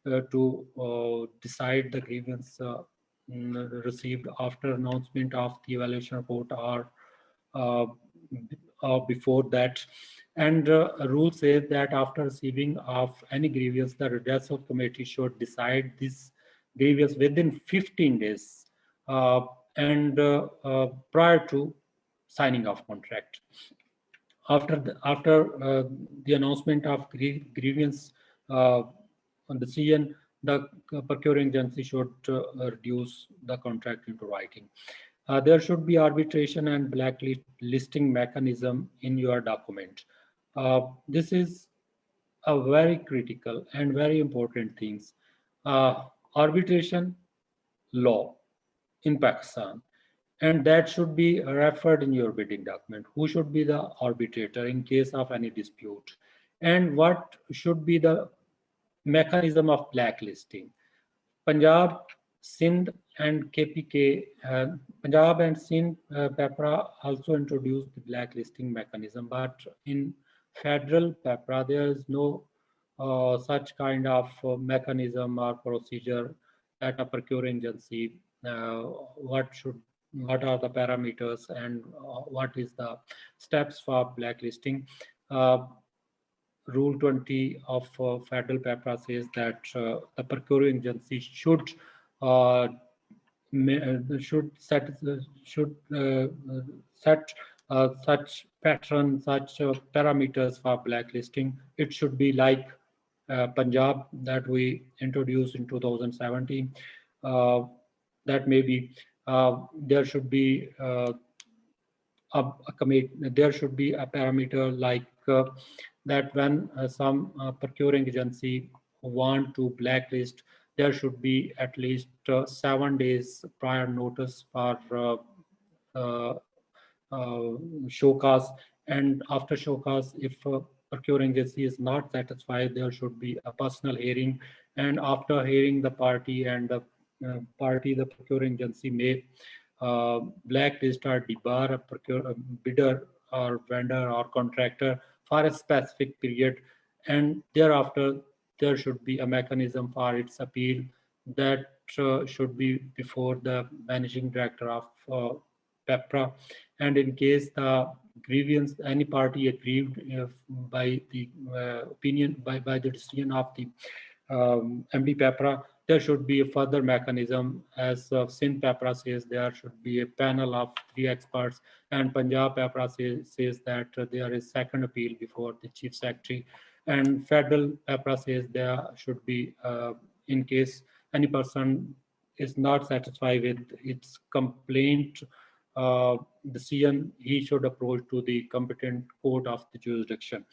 to decide the grievance received after announcement of the evaluation report or before that. And a rule says that after receiving of any grievance, the redressal committee should decide this grievance within 15 days and prior to signing of contract. After the announcement of grievance on decision, the procuring agency should reduce the contract into writing. There should be arbitration and blacklisting mechanism in your document. This is a very critical and very important things. Arbitration law in Pakistan, and that should be referred in your bidding document. Who should be the arbitrator in case of any dispute, and what should be the mechanism of blacklisting. Punjab, Sindh, and KPK, Punjab and Sindh, PEPRA also introduced the blacklisting mechanism, but in federal PEPRA, there is no such kind of mechanism or procedure at a procuring agency. What are the parameters and what is the steps for blacklisting? Rule 20 of federal PEPRA says that the procuring agency should set such pattern, such parameters for blacklisting. It should be like Punjab that we introduced in 2017. that maybe there should be there should be a parameter like that when some procuring agency want to blacklist, there should be at least 7 days prior notice for uh, show cause, and after show cause, if procuring agency is not satisfied, there should be a personal hearing, and after hearing the party and the the procuring agency may blacklist or debar a bidder or vendor or contractor for a specific period, and thereafter there should be a mechanism for its appeal that should be before the managing director of PEPRA. And in case the grievance, any party aggrieved by the opinion, by the decision of the MD PEPRA, there should be a further mechanism. As Sindh PEPRA says, there should be a panel of 3 experts, and Punjab PEPRA says that there is second appeal before the Chief Secretary, and Federal PEPRA says there should be, in case any person is not satisfied with its complaint decision, he should approach to the competent court of the jurisdiction.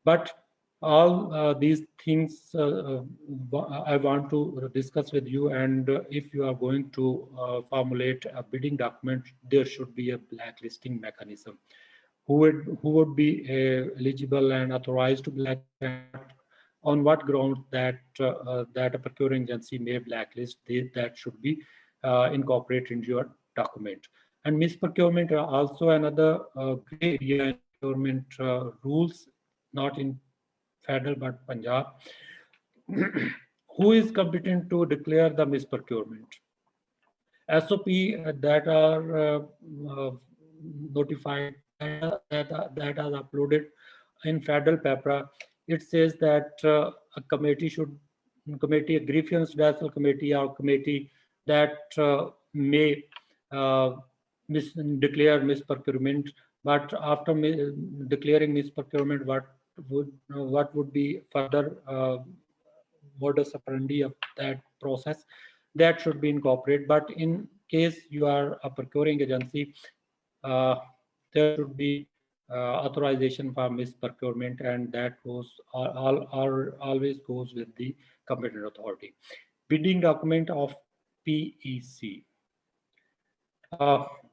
But all these things I want to discuss with you, and if you are going to formulate a bidding document, there should be a blacklisting mechanism. Who would be eligible and authorized to blacklist? On what ground that that a procuring agency may blacklist? That should be incorporated into your document. And misprocurement are also another gray area in procurement rules, not in federal but Punjab. Who is competent to declare the misprocurement? SOP that are notified, that are uploaded in federal PEPRA. It says that a committee, a grievance redressal committee or committee that may declare misprocurement, but after declaring misprocurement, what would be further modus operandi of that process, that should be incorporated. But in case you are a procuring agency, there should be authorization for misprocurement, and that goes always goes with the competent authority. Bidding document of PEC.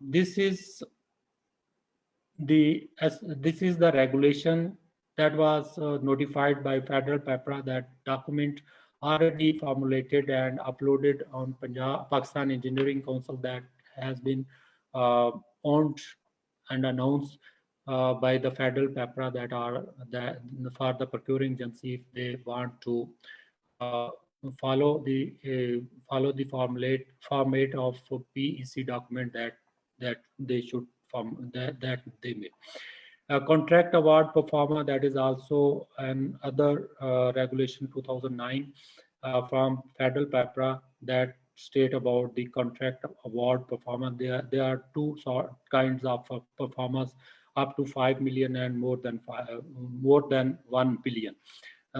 This is the regulation that was notified by Federal PEPRA. That document already formulated and uploaded on Pakistan Engineering Council, that has been owned and announced by the Federal PEPRA, that are for the procuring agency, if they want to follow the format of PEC document, that they should that they may. Contract award performer, that is also another regulation 2009 from Federal PEPRA, that state about the contract award performer. There are two kinds of performers, up to 5 million and more than 1 billion.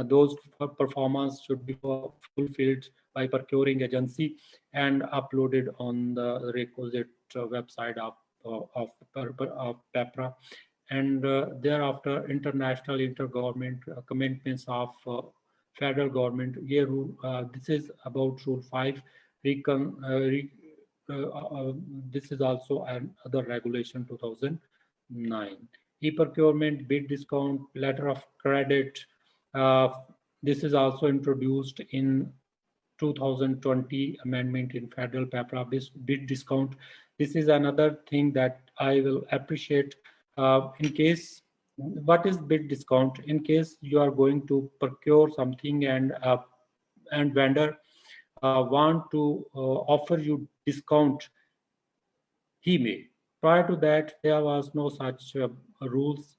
Those performance should be fulfilled by procuring agency and uploaded on the requisite website of PEPRA. And thereafter, international intergovernment commitments of federal government. This is about Rule 5. This is also another regulation 2009. E-procurement, bid discount, letter of credit. This is also introduced in 2020 amendment in Federal PEPRA. Bid discount. This is another thing that I will appreciate. In case, what is bid discount? In case you are going to procure something and vendor want to offer you discount, he may. Prior to that, there was no such rules,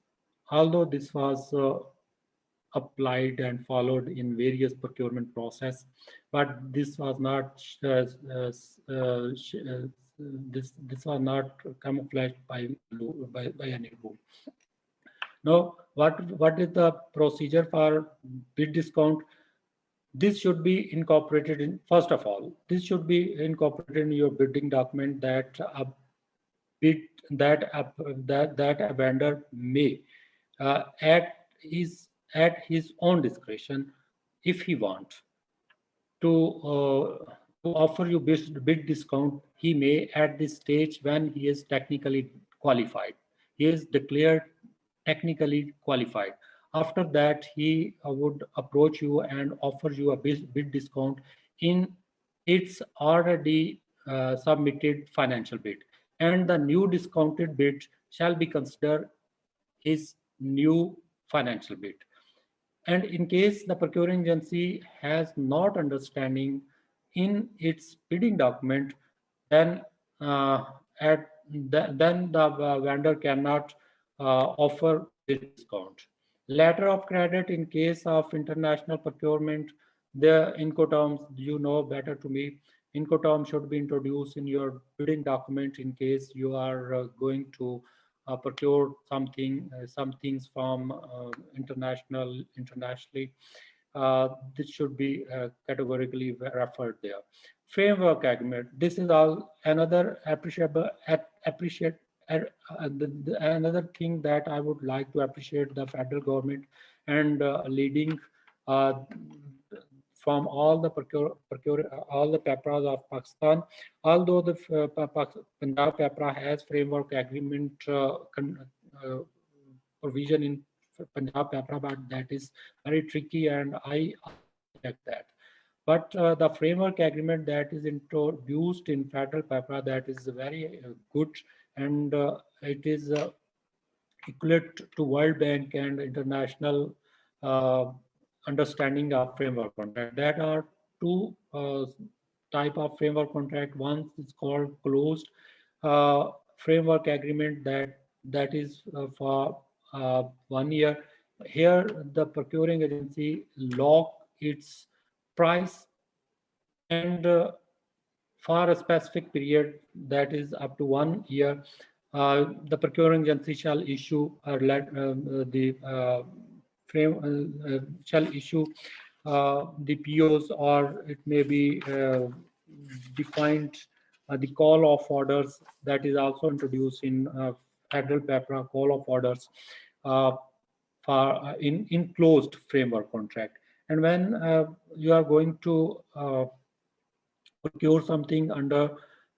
although this was applied and followed in various procurement process, but this was not this was not camouflaged by any rule. Now, what is the procedure for bid discount? This should be incorporated in, first of all, this should be incorporated in your bidding document that a bid that a vendor may at his own discretion, if he wants to offer you bid discount, he may at this stage when he is technically qualified. He is declared technically qualified. After that, he would approach you and offer you a bid discount in its already submitted financial bid. And the new discounted bid shall be considered his new financial bid. And in case the procuring agency has not understanding in its bidding document, then then the vendor cannot offer this discount. Letter of credit in case of international procurement, the Incoterms, you know better to me. Incoterm should be introduced in your bidding document in case you are going to procure some things from internationally. This should be categorically referred there. Framework agreement. This is all another another thing that I would like to appreciate the federal government and leading from all the all the PEPRAs of Pakistan. Although the Punjab PEPRA has framework agreement provision in Punjab PEPRA, but that is very tricky, and I check that. But the framework agreement that is introduced in federal PEPRA, that is very good, and it is equivalent to World Bank and international understanding of framework contract. That are two type of framework contract. One is called closed framework agreement that is for 1 year. Here, the procuring agency lock its price and for a specific period that is up to 1 year. The procuring agency shall issue shall issue the POs, or it may be defined the call of orders that is also introduced in federal PEPRA, call of orders for in closed framework contract. And when you are going to procure something under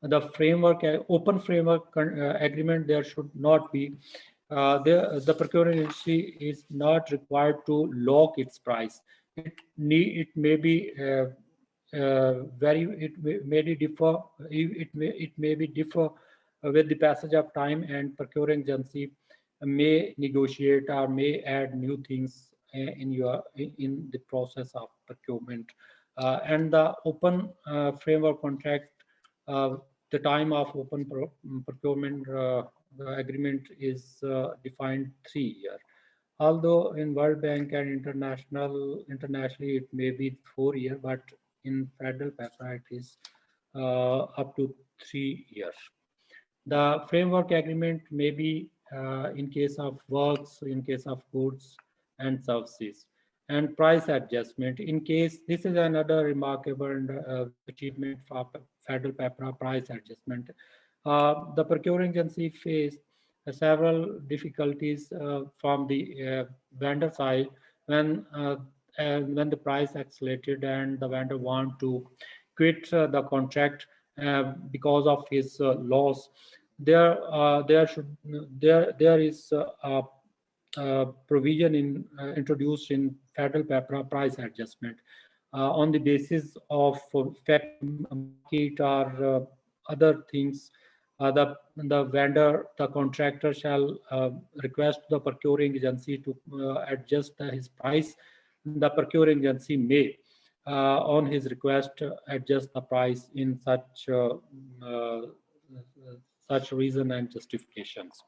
the framework, open framework agreement, there should not be the procuring agency is not required to lock its price. It may be it may be differ with the passage of time, and procuring agency may negotiate or may add new things in the process of procurement. And the open framework contract, the time of open procurement agreement is defined 3 years. Although in World Bank and internationally it may be 4 years, but in federal PEPRA it is up to 3 years. The framework agreement may be in case of works, in case of goods and services, and price adjustment. In case, this is another remarkable achievement for federal PEPRA, price adjustment. The procuring agency faced several difficulties from the vendor side when the price accelerated and the vendor want to quit the contract because of his loss. There is a provision introduced in federal PEPRA, price adjustment on the basis of market or other things. The vendor, the contractor shall request the procuring agency to adjust his price. The procuring agency may, on his request, adjust the price in such reason and justifications.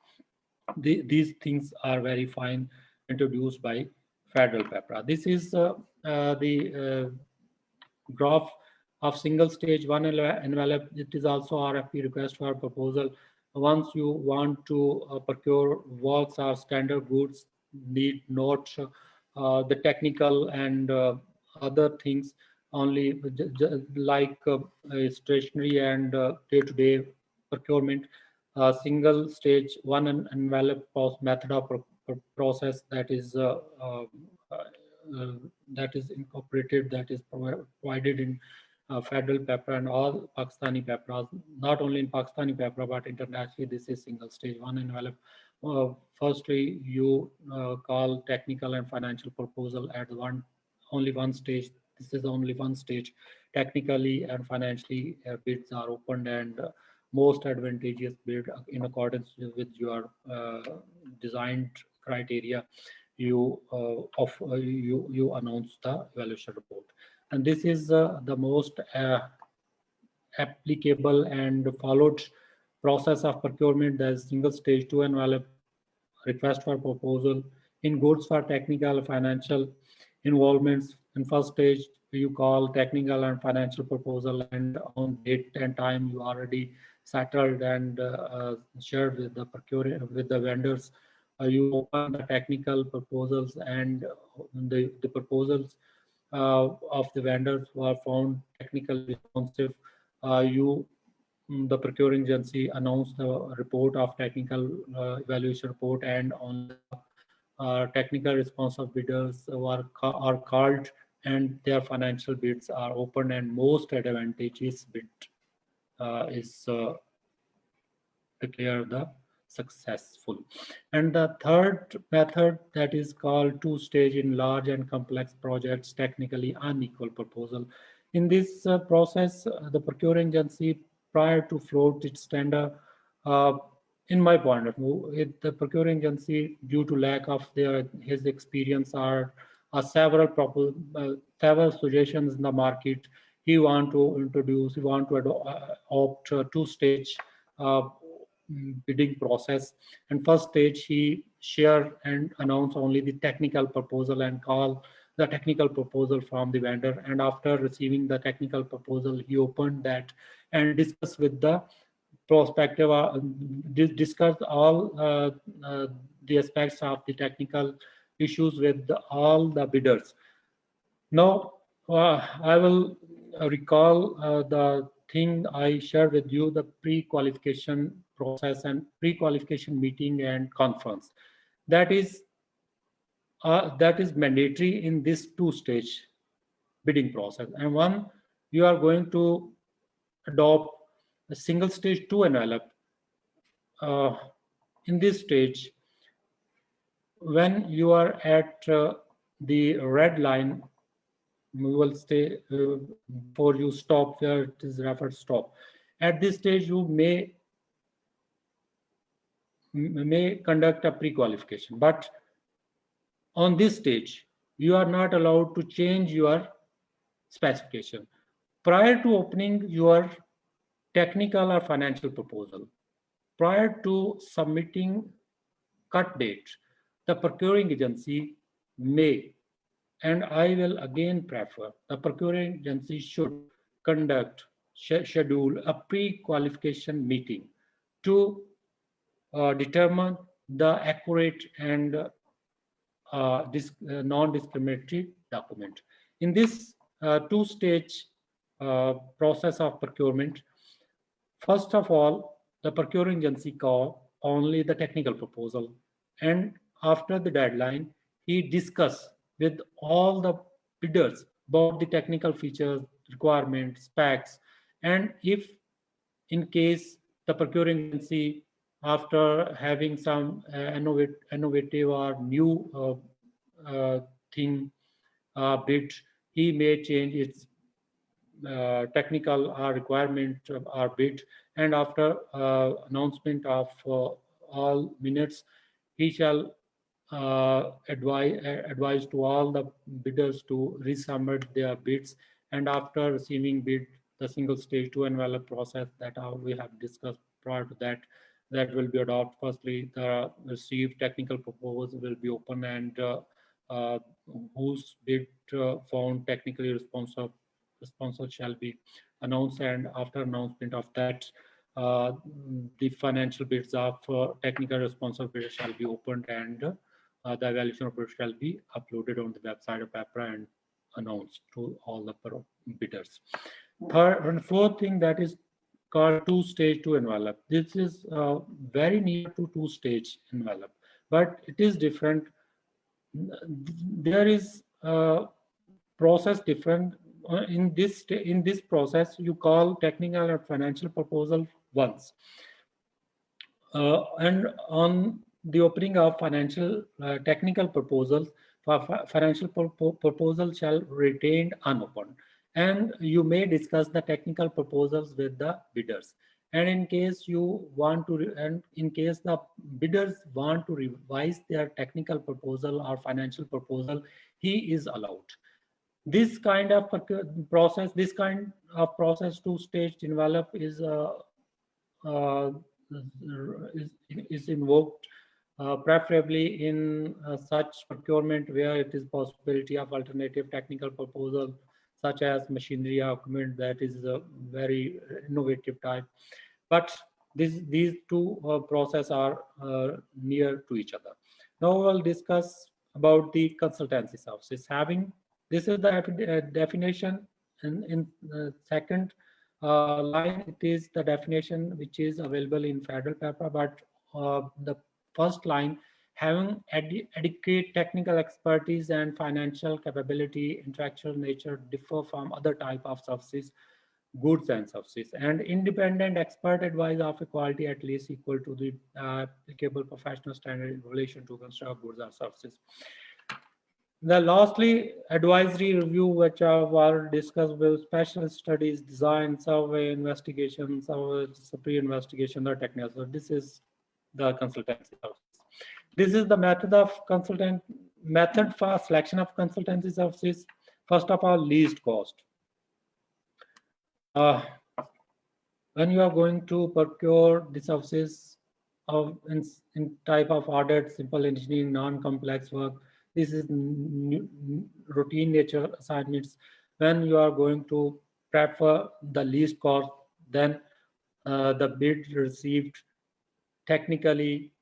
These things are very fine, introduced by federal PEPRA. This is the graph of single stage one envelope. It is also RFP, request for proposal. Once you want to procure works or standard goods, need not the technical and other things only, like stationery and day-to-day procurement. Single stage one envelope method of process that is that is incorporated, that is provided in federal PEPRA and all Pakistani PEPRAs, not only in Pakistani PEPRA but internationally. This is single stage one envelope. Firstly, you call technical and financial proposal at only one stage. This is only one stage. Technically and financially, bids are opened, and most advantageous bid in accordance with your designed criteria. You you announce the evaluation report, and this is the most applicable and followed process of procurement. There is single stage two envelope request for proposal in goods for technical financial involvements. In first stage, you call technical and financial proposal, and on date and time you already settled and shared with the with the vendors. You open the technical proposals, and the proposals of the vendors who are found technically responsive. You the procuring agency announce the report of technical evaluation report, and on the technical response of bidders who are called, and their financial bids are open, and most advantageous bid is declared the successful. And the third method, that is called two-stage in large and complex projects, technically unequal proposal. In this process, the procuring agency, prior to float its tender, in my point of view, the procuring agency, due to lack of his experience, are several suggestions in the market. He want to introduce, he want to opt two-stage bidding process. And first stage, he share and announce only the technical proposal and call the technical proposal from the vendor. And after receiving the technical proposal, he opened that and discuss with the prospective, discuss all the aspects of the technical issues with all the bidders. Now, I will recall the thing I shared with you, the pre-qualification process and pre-qualification meeting and conference. That is mandatory in this two-stage bidding process. And one, you are going to adopt a single stage two envelope. In this stage, when you are at the red line, we will stay before you stop where it is referred stop. At this stage, you may conduct a pre-qualification, but on this stage, you are not allowed to change your specification. Prior to opening your technical or financial proposal, prior to submitting cut date, the procuring agency may, and I will again prefer, the procuring agency should schedule a pre-qualification meeting to determine the accurate and non-discriminatory document. In this two-stage process of procurement, first of all, the procuring agency call only the technical proposal, and after the deadline, he discuss with all the bidders about the technical features, requirements, specs, and if in case the procuring agency, after having some innovative or new thing bid, he may change its technical requirement or bid, and after announcement of all minutes, he shall advise to all the bidders to resubmit their bids. And after receiving bid, the single stage two envelope process that we have discussed prior to that, that will be adopted. Firstly, the received technical proposal will be open, and whose bid found technically responsive shall be announced, and after announcement of that, the financial bids of technical responsive bids shall be opened, and the evaluation report shall be uploaded on the website of PEPRA, and announced to all the bidders. Third and fourth thing, that is called two-stage to envelope. This is very near to two-stage envelope, but it is different. There is process different. In this process, you call technical and financial proposal once, and on the opening of financial technical proposals, financial proposal shall remain unopened, and you may discuss the technical proposals with the bidders. And in case you want to, and in case the bidders want to revise their technical proposal or financial proposal, he is allowed. This kind of process, two-stage envelope uh, is invoked preferably in such procurement where it is possibility of alternative technical proposal, such as machinery or equipment that is a very innovative type. But these two processes are near to each other. Now we'll discuss about the consultancy services. This is the definition, and in second line, it is the definition which is available in federal paper, but the first line, having adequate technical expertise and financial capability, intellectual nature, differ from other type of services, goods and services, and independent expert advice of a quality at least equal to the applicable professional standard in relation to construct goods or services. The lastly, advisory review, which are discussed with special studies, design, survey, investigation, pre-investigation, or technical. So this is the consultancy services. This is the method for selection of consultancy services. First of all, least cost. When you are going to procure the services in type of audit, simple engineering, non-complex work, this is routine nature assignments. When you are going to prefer the least cost, then the bid received technically,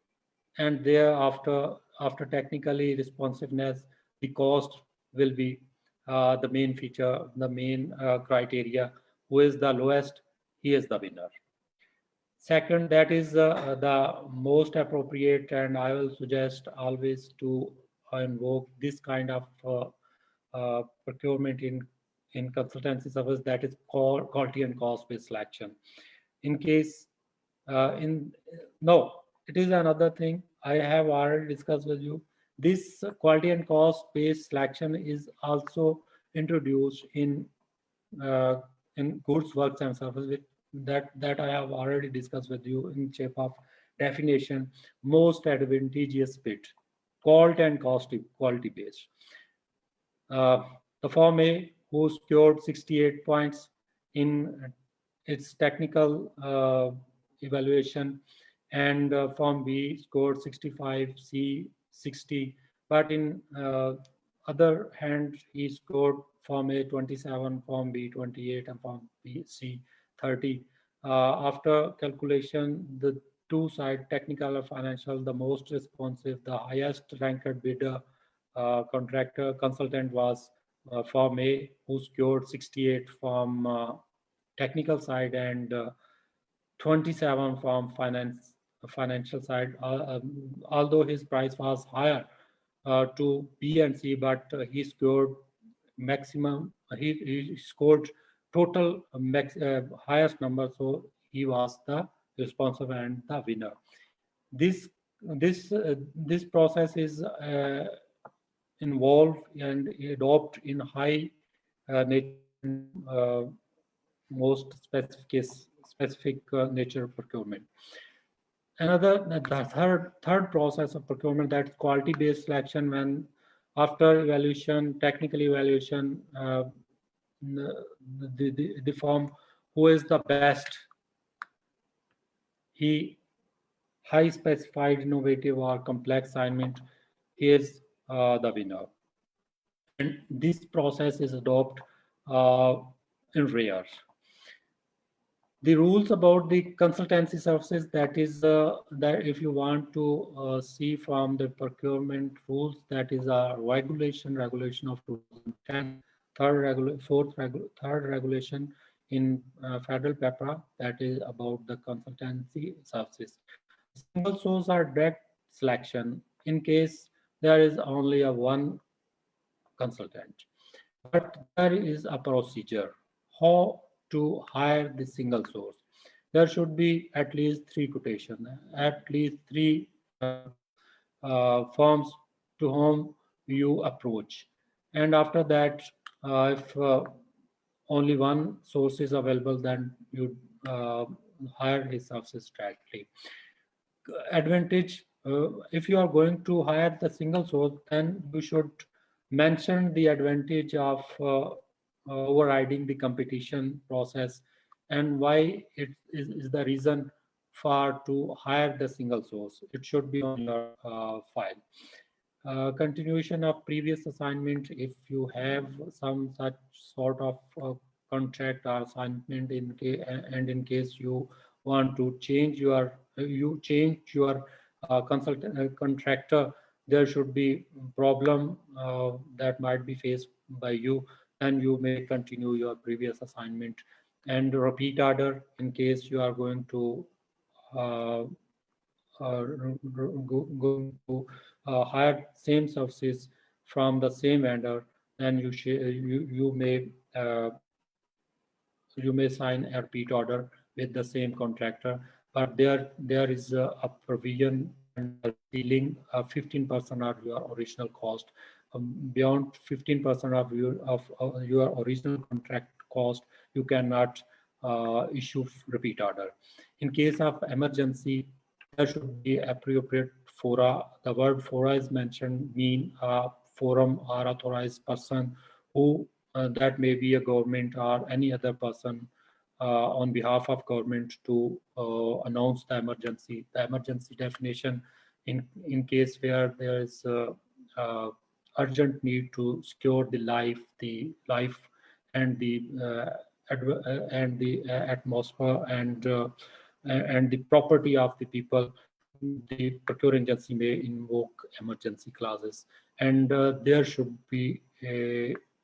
and thereafter, after technically responsiveness, the cost will be the main feature, the main criteria. Who is the lowest, he is the winner. Second, that is the most appropriate, and I will suggest always to invoke this kind of procurement in consultancy service, that is called quality and cost-based selection. In case, no, it is another thing I have already discussed with you. This quality and cost-based selection is also introduced in goods, works, and services, that I have already discussed with you in shape of definition. Most advantageous bid, quality and quality based. The Form A, who scored 68 points in its technical evaluation, and Form B scored 65, C 60, but in other hand, he scored Form A 27, Form B 28, and Form C 30. After calculation, the two side, technical or financial, the most responsive, the highest ranked bidder, contractor, consultant was Form A, who scored 68 from technical side and 27 from financial side. Although his price was higher to B and C, but he scored maximum. He scored total highest number, so he was the responsive and the winner. This process is involved and adopt in high most specific nature procurement. The third process of procurement, that's quality-based selection, when after evaluation, technical evaluation, the firm who is the best, he high specified, innovative, or complex assignment, he is the winner. And this process is adopted in rare. The rules about the consultancy services, that is that if you want to see from the procurement rules, that is a regulation of 2010, third regulation in federal PEPRA, that is about the consultancy services. Single source or direct selection in case there is only a one consultant. But there is a procedure how to hire the single source. There should be at least three quotation, at least three firms to whom you approach. And after that, if only one source is available, then you hire his services directly. Advantage, if you are going to hire the single source, then you should mention the advantage of overriding the competition process and why it is the reason for to hire the single source. It should be on your file. Continuation of previous assignment, if you have some such sort of contract or assignment and in case you want to change your consultant contractor, there should be problem that might be faced by you, and you may continue your previous assignment. And repeat order, in case you are going to going to hire same services from the same vendor, then you may sign a repeat order with the same contractor. But there is a provision and a ceiling of 15% of your original cost. Beyond 15% of your original contract cost, you cannot issue repeat order. In case of emergency, there should be appropriate fora. The word fora is mentioned mean a forum or authorized person who that may be a government or any other person on behalf of government to announce the emergency. The emergency definition in case where there is urgent need to secure the life and the atmosphere and the property of the people, the procure agency may invoke emergency clauses, and there should be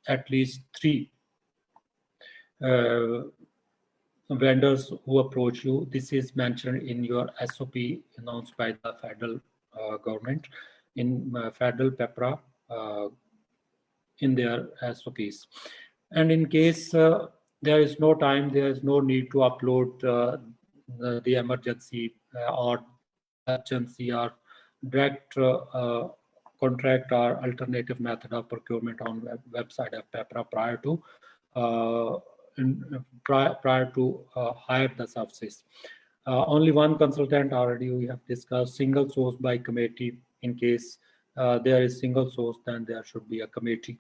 at least three vendors who approach you. This is mentioned in your SOP announced by the federal government in federal PEPRA in their SOPs. And in case there is no time, there is no need to upload the emergency or urgency or direct contract or alternative method of procurement on website of PEPRA prior to hire the services. Only one consultant, already we have discussed. Single source by committee. In case there is single source, then there should be a committee,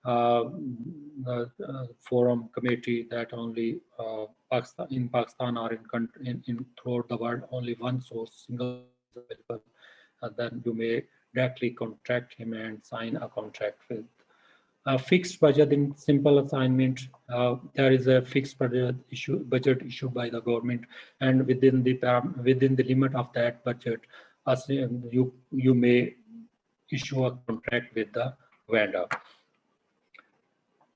forum committee that only in Pakistan or in throughout the world, only one source, single available. Then you may directly contact him and sign a contract with. Fixed budget in simple assignment. There is a fixed budget issued by the government, and within the limit of that budget, you may issue a contract with the vendor.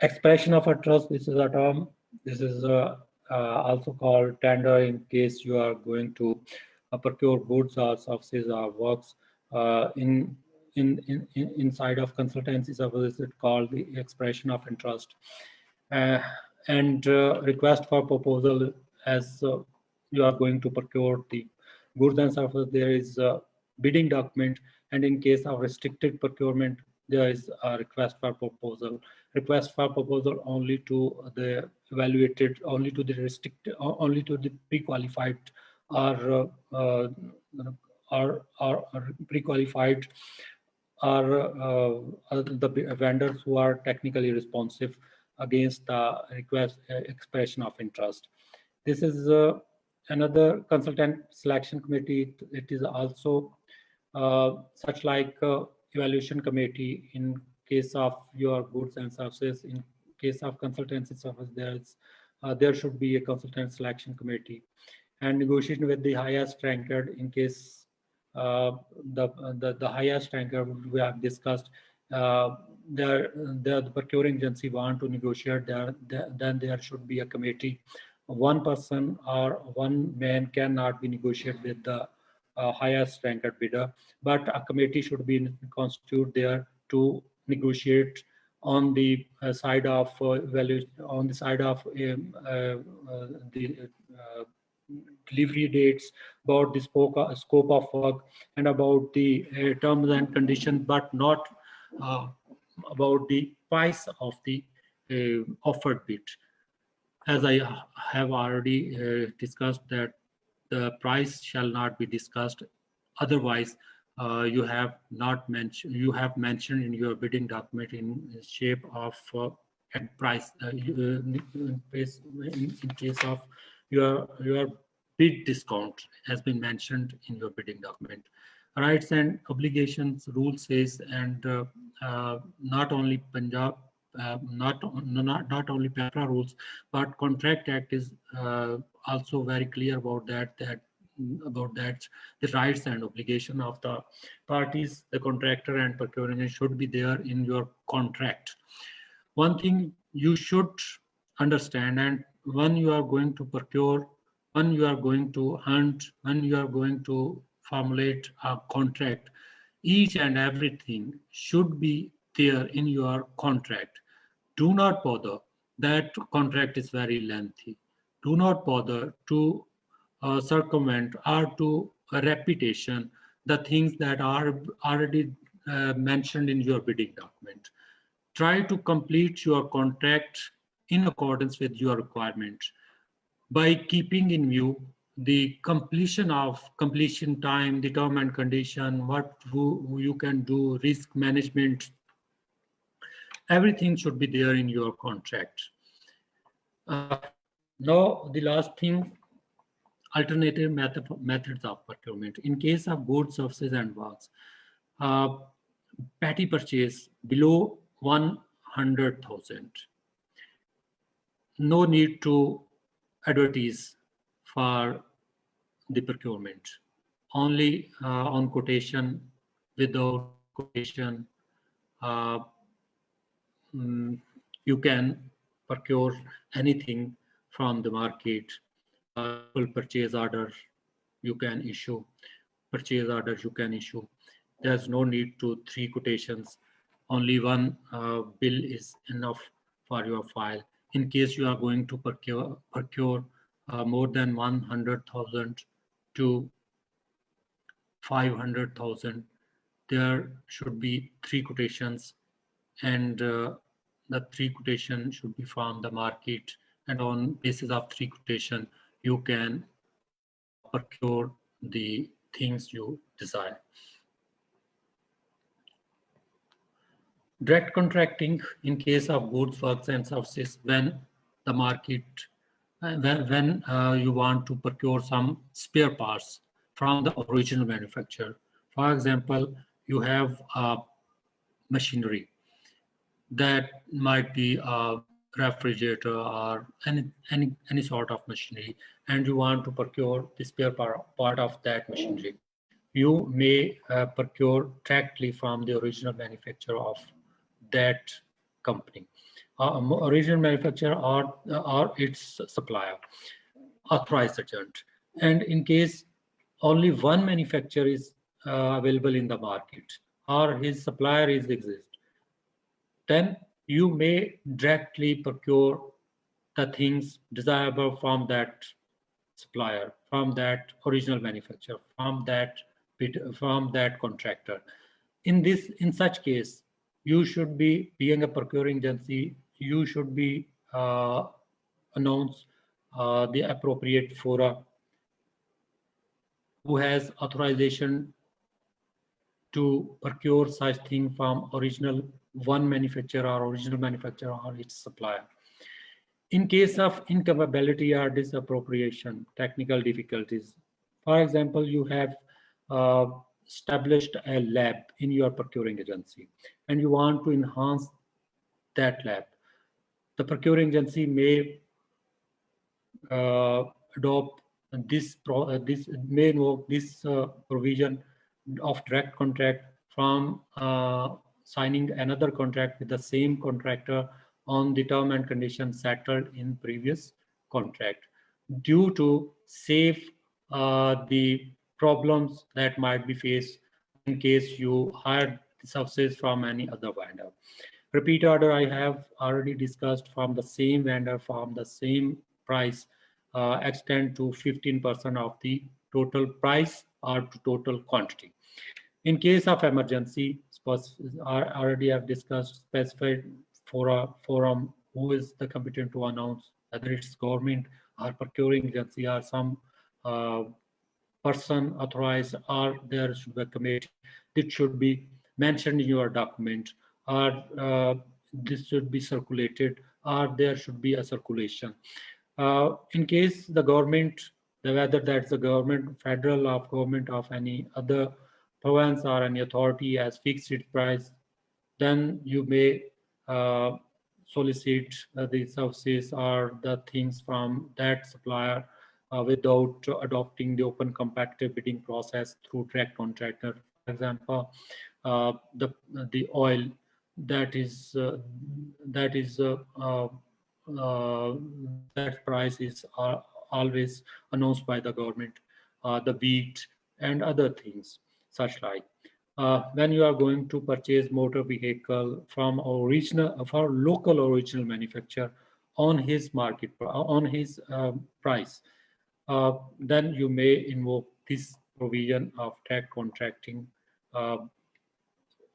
Expression of a trust. This is a term. This is also called tender in case you are going to procure goods or services or works inside of consultancy services. It's called the expression of interest. And request for proposal, as you are going to procure the goods and services, there is a bidding document, and in case of restricted procurement, there is a request for proposal. Request for proposal only to the evaluated, only to the restricted, only to the pre-qualified or pre-qualified are the vendors who are technically responsive against the request expression of interest. This is another consultant selection committee. It is also such like evaluation committee in case of your goods and services. In case of consultancy service, there should be a consultant selection committee, and negotiation with the highest ranked. In case the highest ranker we have discussed, the procuring agency want to negotiate, then there should be a committee. One person or one man cannot be negotiated with the highest ranked bidder, but a committee should be constituted there to negotiate on the side of value, on the side of the delivery dates, about the scope of work, and about the terms and conditions, but not about the price of the offered bid. As I have already discussed, that the price shall not be discussed. Otherwise, you have mentioned in your bidding document in shape of price in case of your bid discount has been mentioned in your bidding document. Rights and obligations rule says, and not only Punjab, not only PEPRA rules, but Contract Act is also very clear about that the rights and obligation of the parties, the contractor and procuring, should be there in your contract. One thing you should understand, and when you are going to procure, when you are going to hunt, when you are going to formulate a contract, each and everything should be there in your contract. Do not bother. That contract is very lengthy. Do not bother to circumvent or to a repetition the things that are already mentioned in your bidding document. Try to complete your contract in accordance with your requirements by keeping in view the completion time, the term and condition, what you can do, risk management. Everything should be there in your contract. Now, the last thing, alternative methods of procurement. In case of goods, services, and works, petty purchase below 100,000. No need to advertise for the procurement. Only on quotation, without quotation, you can procure anything from the market. Full purchase order you can issue. Purchase orders you can issue. There's no need to 3 quotations. Only one bill is enough for your file. In case you are going to procure more than 100,000 to 500,000, there should be 3 quotations, and the 3 quotation should be from the market, and on basis of 3 quotation you can procure the things you desire. Direct contracting in case of goods, works, and services, when the market, when you want to procure some spare parts from the original manufacturer. For example, you have machinery that might be a refrigerator or any sort of machinery, and you want to procure the spare part of that machinery. You may procure directly from the original manufacturer of that company, original manufacturer or its supplier, authorized agent. And in case only one manufacturer is available in the market, or his supplier exists, then you may directly procure the things desirable from that supplier, from that original manufacturer, from that contractor. In such case, you should be, being a procuring agency, you should be announce the appropriate fora who has authorization to procure such thing from original manufacturer or its supplier. In case of incapability or disappropriation, technical difficulties, for example, you have established a lab in your procuring agency and you want to enhance that lab. The procuring agency may adopt this provision of direct contract from signing another contract with the same contractor on the term and conditions settled in previous contract, due to save the problems that might be faced in case you hire the services from any other vendor. Repeat order I have already discussed from the same vendor from the same price extend to 15% of the total price or to total quantity. In case of emergency, I already have discussed specified forum who is the competent to announce, whether it's government or procuring agency or some person authorized, or there should be a committee. It should be mentioned in your document, or this should be circulated, or there should be a circulation. In case the government, whether that's the government, federal or government of any other province or any authority has fixed its price, then you may solicit the services or the things from that supplier without adopting the open competitive bidding process through direct contractor. For example, the oil that price is always announced by the government, the wheat and other things such like. When you are going to purchase motor vehicle from local original manufacturer on his market on his price, then you may invoke this provision of direct contracting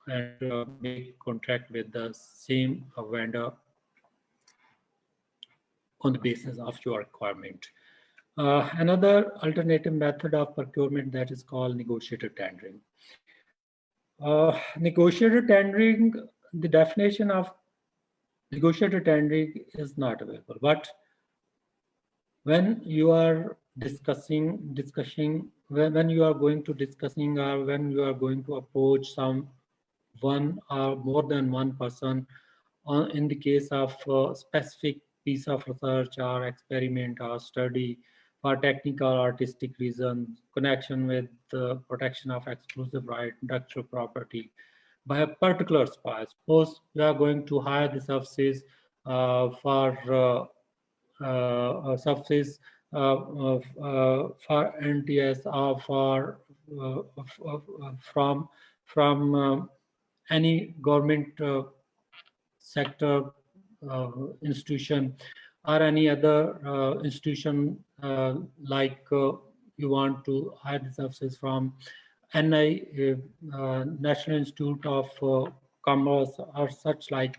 and make contract with the same vendor on the basis of your requirement. Another alternative method of procurement that is called negotiated tendering. Negotiated tendering, the definition of negotiated tendering is not available, but when you are discussing, when you are going to discussing or when you are going to approach one or more than one person in the case of a specific piece of research or experiment or study for technical or artistic reasons, connection with the protection of exclusive right, intellectual property by a particular supplier. Suppose you are going to hire the services for services for NTS or from any government sector institution or any other institution like you want to hire the services from NI, National Institute of Commerce or such like,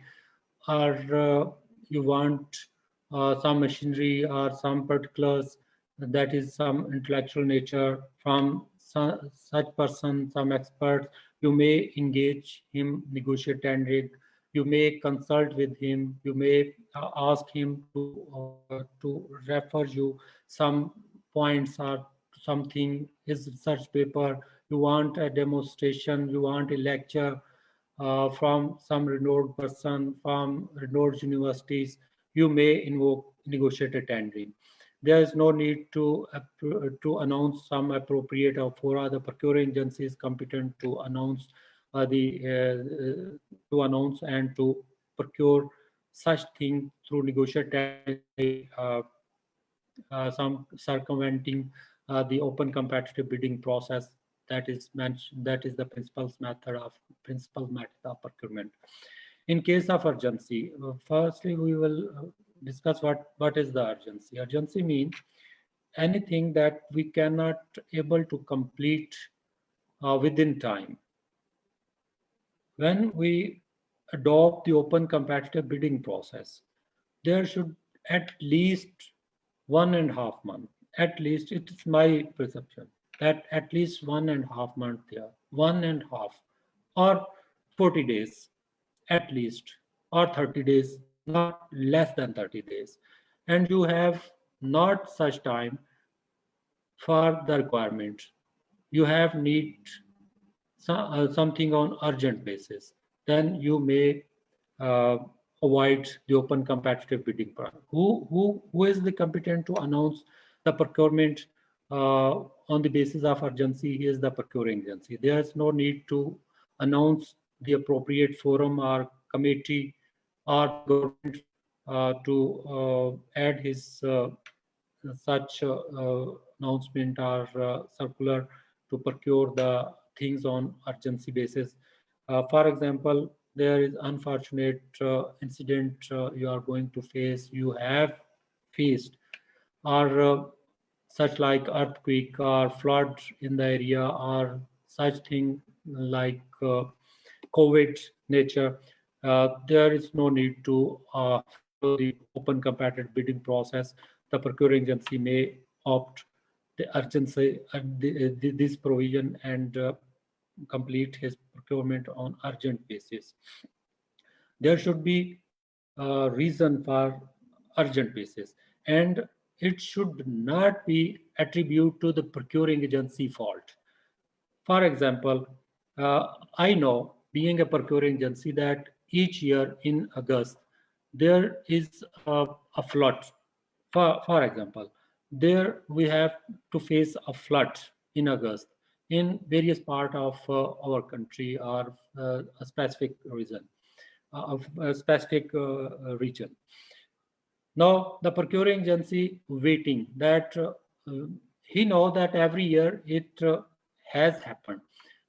or you want some machinery or some particulars that is some intellectual nature from such person, some experts, you may engage him, negotiate tendering. You may consult with him. You may ask him to refer you some points or something, his research paper. You want a demonstration. You want a lecture from some renowned person from renowned universities. You may invoke negotiated tendering. There is no need to announce some appropriate or for other procuring agencies competent to announce and to procure such thing through negotiated some circumventing the open competitive bidding process that is mentioned. That is the principal method of procurement. In case of urgency, firstly we will discuss what is the urgency. Urgency means anything that we cannot able to complete within time. When we adopt the open competitive bidding process, there should at least 1.5 months. At least, it is my perception that at least 1.5 months there, 1.5 or 40 days at least, or 30 days, not less than 30 days. And you have not such time for the requirement. You have need something on urgent basis. Then you may avoid the open competitive bidding process. Who is the competent to announce the procurement on the basis of urgency? He is the procuring agency. There is no need to announce the appropriate forum or committee or government to add his such announcement or circular to procure the things on urgency basis. For example, there is unfortunate incident you are going to face, you have faced, or such like earthquake or flood in the area or such thing like COVID nature, there is no need to follow the open competitive bidding process. The procuring agency may opt the urgency this provision and complete his procurement on urgent basis. There should be a reason for urgent basis, and it should not be attributed to the procuring agency fault. For example, I know, being a procuring agency, that each year in August there is a flood. For example, there we have to face a flood in August in various part of our country or a specific region, of a specific region. Now, the procuring agency waiting that he know that every year it has happened,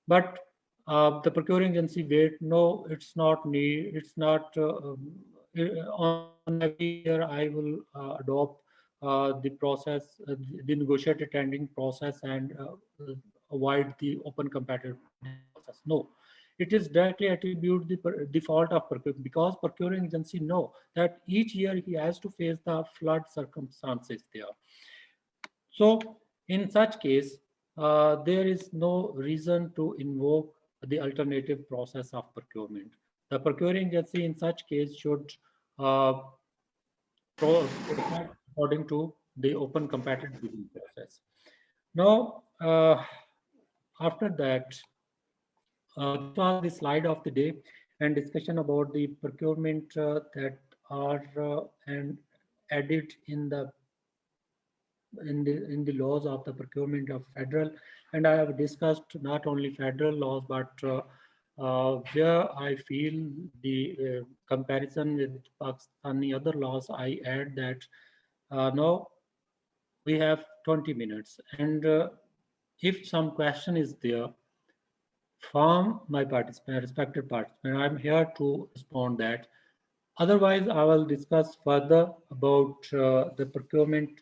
but the procuring agency wait. No, it's not need. It's not on every year. I will adopt the process, the negotiated tendering process, and avoid the open competitive process. No, it is directly attribute the default of procuring, because procuring agency know that each year he has to face the flood circumstances there. So in such case, there is no reason to invoke the alternative process of procurement. The procuring agency in such case should proceed according to the open competitive bidding process. Now, after that, this was the slide of the day and discussion about the procurement that are and added in the laws of the procurement of federal. And I have discussed not only federal laws, but where I feel the comparison with Pakistani other laws, I add that now we have 20 minutes, and if some question is there from my participant, respected participant, I'm here to respond that. Otherwise, I will discuss further about the procurement.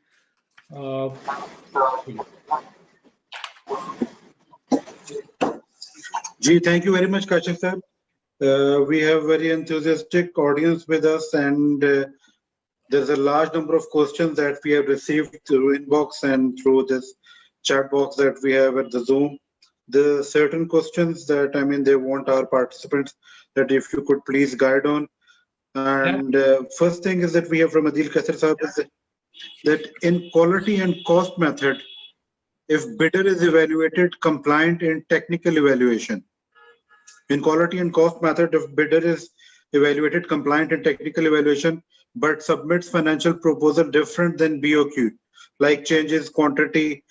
Ji, thank you very much, Kashif sir. We have very enthusiastic audience with us, and there's a large number of questions that we have received through inbox and through this chat box that we have at the Zoom. The certain questions that, I mean, they want our participants that if you could please guide on. And first thing is that we have from Adil Kasar Sahab is that in quality and cost method, if bidder is evaluated compliant in technical evaluation, in quality and cost method, if bidder is evaluated compliant in technical evaluation, but submits financial proposal different than BOQ, like changes quantity,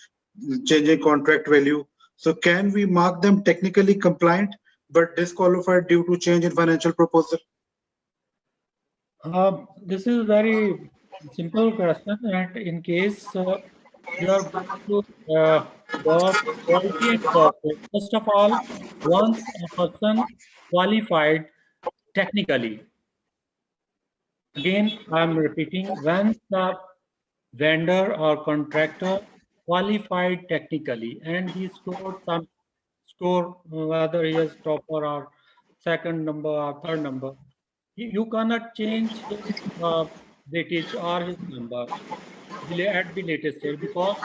changing contract value. So can we mark them technically compliant, but disqualified due to change in financial proposal? This is very simple question, and in case you are going to go quality and cost, first of all, once a person qualified technically, again I'm repeating, when the vendor or contractor qualified technically and he scored some score, whether he is topper or second number or third number, you cannot change his weightage or his number at the latest stage, because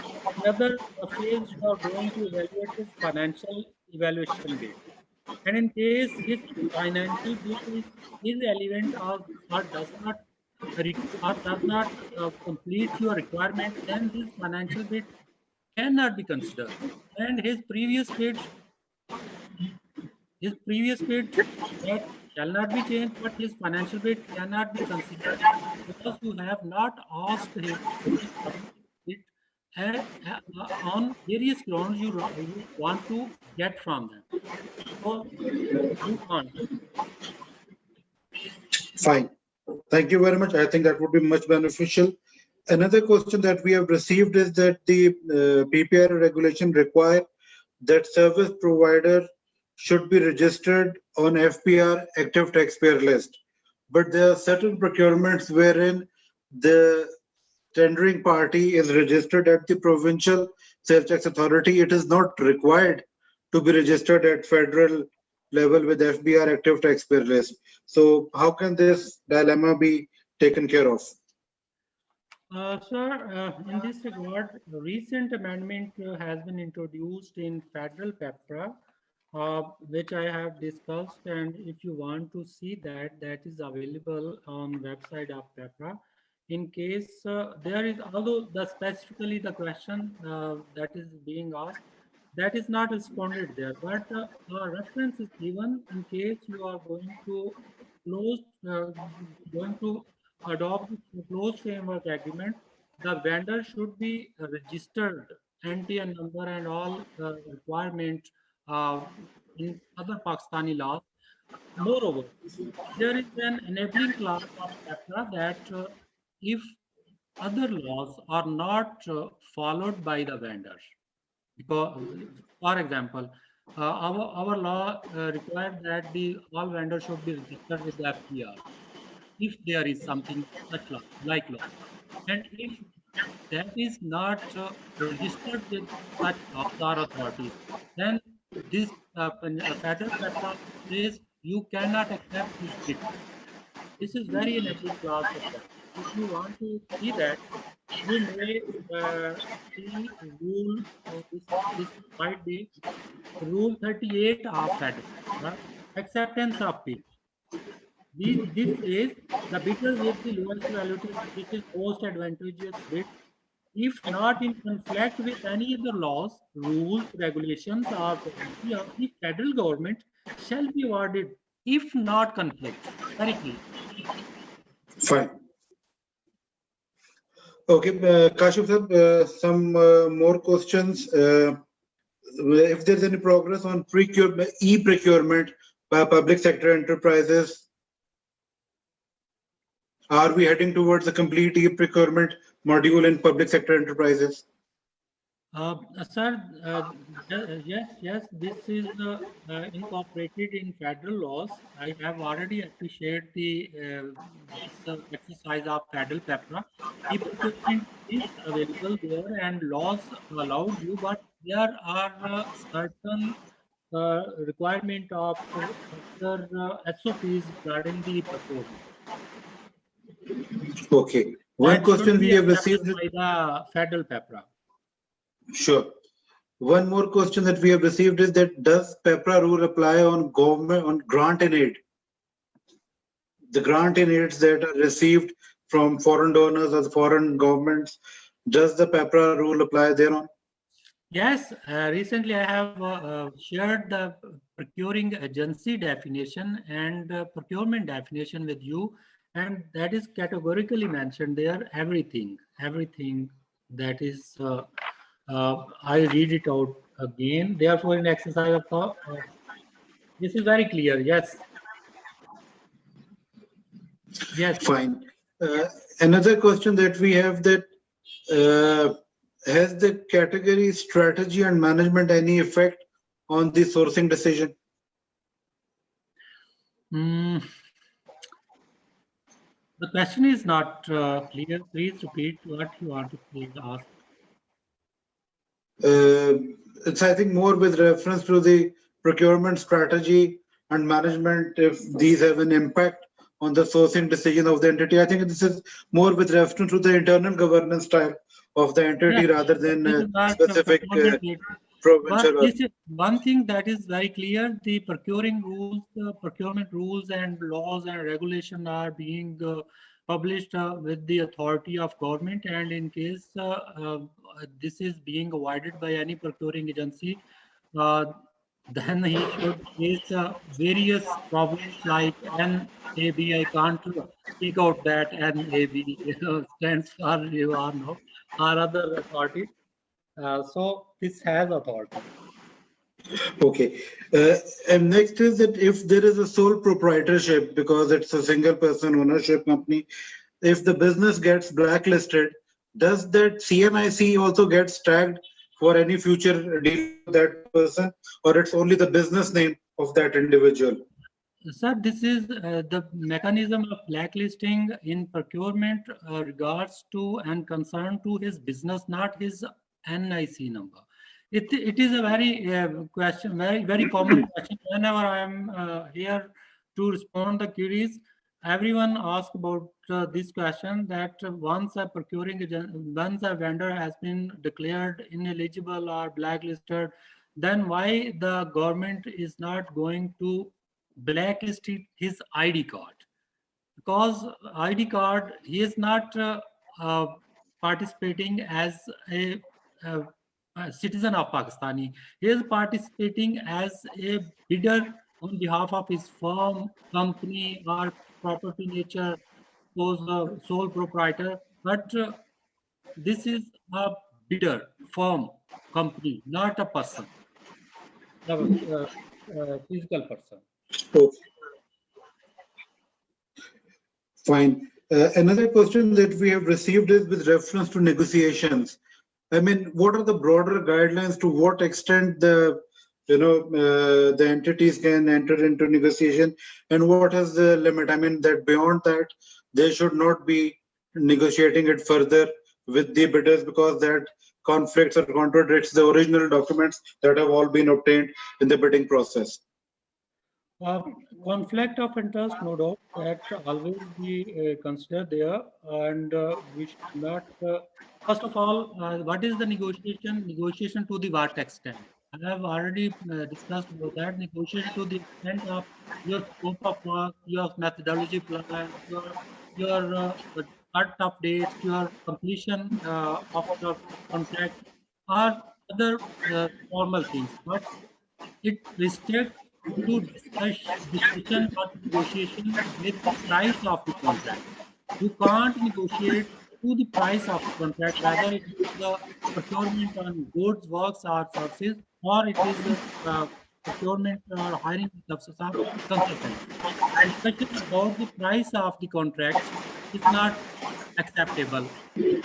another phase you are going to evaluate his financial evaluation base. And in case his financial base is irrelevant or does not complete your requirement, then his financial bid cannot be considered, and his previous bid that shall not be changed, but his financial bid cannot be considered, because you have not asked him to submit it on various grounds you want to get from them. So you can't. Fine. Thank you very much. I think that would be much beneficial. Another question that we have received is that the PPR regulation require that service provider should be registered on FPR active taxpayer list. But there are certain procurements wherein the tendering party is registered at the provincial sales tax authority. It is not required to be registered at federal level with FBR active taxpayer list. So how can this dilemma be taken care of? Sir, in this regard, a recent amendment has been introduced in federal PEPRA, which I have discussed, and if you want to see that, that is available on website of PEPRA. In case there is, although specifically the question that is being asked, that is not responded there, but a reference is given in case you are going to close, going to adopt the closed framework agreement. The vendor should be registered, NTN number and all requirements in other Pakistani laws. Moreover, there is an enabling clause of PEPRA that if other laws are not followed by the vendors, because, for example, our law requires that the all vendors should be registered with the FPR if there is something such law, like law. And if that is not registered with such laws or authorities, then this federal PEPRA says you cannot accept this bid. This is very enabling clause of that. If you want to see that, you may see rule, this might be rule 38 of federal, acceptance of bid. This is the bidder with the lowest valuated, which is most advantageous bid, if not in conflict with any other laws, rules, regulations, or policy of the federal government, shall be awarded if not conflicts. Very clear. Fine. Okay, Kashif sir, some more questions. If there's any progress on e-procurement by public sector enterprises, are we heading towards a complete e-procurement module in public sector enterprises? Sir, yes, this is incorporated in federal laws. I have already appreciated this exercise of federal PEPRA. E-procurement is available there and laws allowed you, but there are certain requirement of other SOPs regarding the procurement. Okay. One question we have received by the federal PEPRA. Sure. One more question that we have received is that does PEPRA rule apply on government, on grant and aid? The grant and aids that are received from foreign donors or the foreign governments, does the PEPRA rule apply thereon? Yes, recently I have shared the procuring agency definition and procurement definition with you, and that is categorically mentioned there, everything that is, I read it out again. Therefore, in exercise of thought, this is very clear. Yes. Yes. Fine. Another question that we have that has the category strategy and management any effect on the sourcing decision? The question is not clear. Please repeat what you want to please ask. It's, I think, more with reference to the procurement strategy and management, if these have an impact on the sourcing decision of the entity. I think this is more with reference to the internal governance style of the entity rather than specific provincial. But this is one thing that is very clear: the procuring rules, procurement rules, and laws and regulation are being published with the authority of government, and in case this is being avoided by any procuring agency, then he should face various problems like NAB. I can't speak out that NAB stands for, you are no, or other authority. So this has authority. Okay. And next is that if there is a sole proprietorship, because it's a single person ownership company, if the business gets blacklisted, does that CNIC also gets tagged for any future deal with that person, or it's only the business name of that individual? Sir, this is the mechanism of blacklisting in procurement regards to and concern to his business, not his NIC number. It is a very question, very common question. Whenever I am here to respond the queries, everyone asks about this question, that once once a vendor has been declared ineligible or blacklisted, then why the government is not going to blacklisted his ID card, because ID card, he is not uh, participating as a, a citizen of Pakistani. He is participating as a bidder on behalf of his firm, company, or property nature, suppose the sole proprietor. But this is a bidder, firm, company, not a person, a physical person. Okay, fine. Another question that we have received is with reference to negotiations. I mean, what are the broader guidelines to what extent the entities can enter into negotiation, and what is the limit? I mean, that beyond that, they should not be negotiating it further with the bidders, because that conflicts or contradicts the original documents that have all been obtained in the bidding process. Conflict of interest, no doubt, that always be considered there, and we should not. First of all, what is the negotiation? Negotiation to the what extent? I have already discussed about that. Negotiation to the extent of your scope of work, your methodology plan, your start of dates, your completion of your contract, or other formal things. But it restricts to discussion or negotiation with the price of the contract. You can't negotiate to the price of the contract, whether it is the procurement on goods, works, or services, or it is procurement or hiring services of consultants. Discussion about the price of the contracts is not acceptable,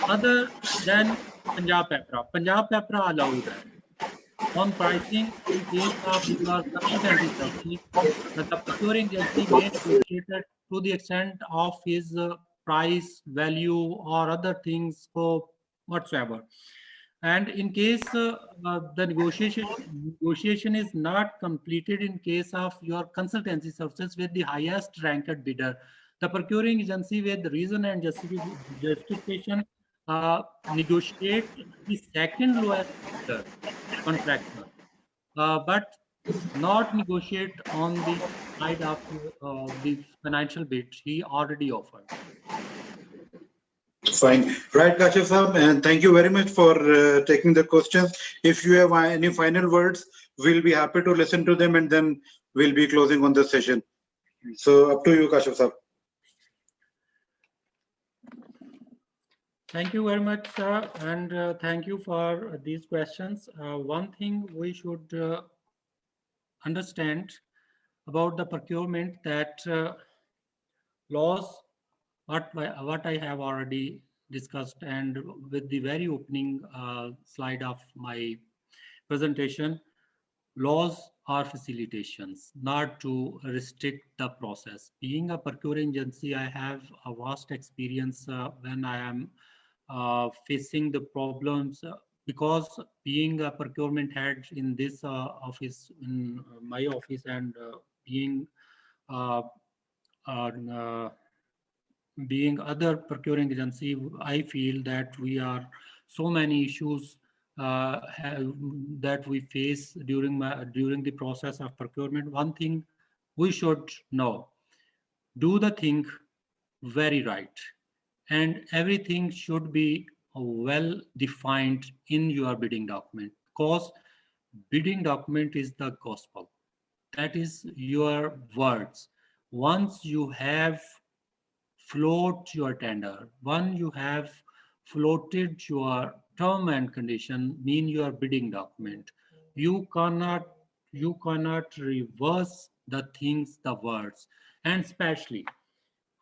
other than Punjab PEPRA. Punjab PEPRA allowed that on pricing in case of your consultancy services, that the procuring agency may negotiate it to the extent of his price, value, or other things, scope, whatsoever. And in case the negotiation is not completed in case of your consultancy services with the highest ranked bidder, the procuring agency with reason and justification negotiate the second lowest bidder contractor, but not negotiate on the side of the financial bid he already offered. Fine. Right, Kashif Saab, and thank you very much for taking the questions. If you have any final words, we'll be happy to listen to them, and then we'll be closing on the session. So up to you, Kashif Saab. Thank you very much, sir, and thank you for these questions. One thing we should understand about the procurement, that laws, what I have already discussed, and with the very opening slide of my presentation, laws are facilitations, not to restrict the process. Being a procuring agency, I have a vast experience when I am facing the problems, because being a procurement head in this office, in my office, and being uh, uh, being other procuring agency, I feel that we are so many issues that we face during the process of procurement. One thing we should know: do the thing very right, and everything should be well defined in your bidding document, because bidding document is the gospel. That is your words. Once you have float your tender, once you have floated your term and condition mean your bidding document. You cannot reverse the things, the words, and especially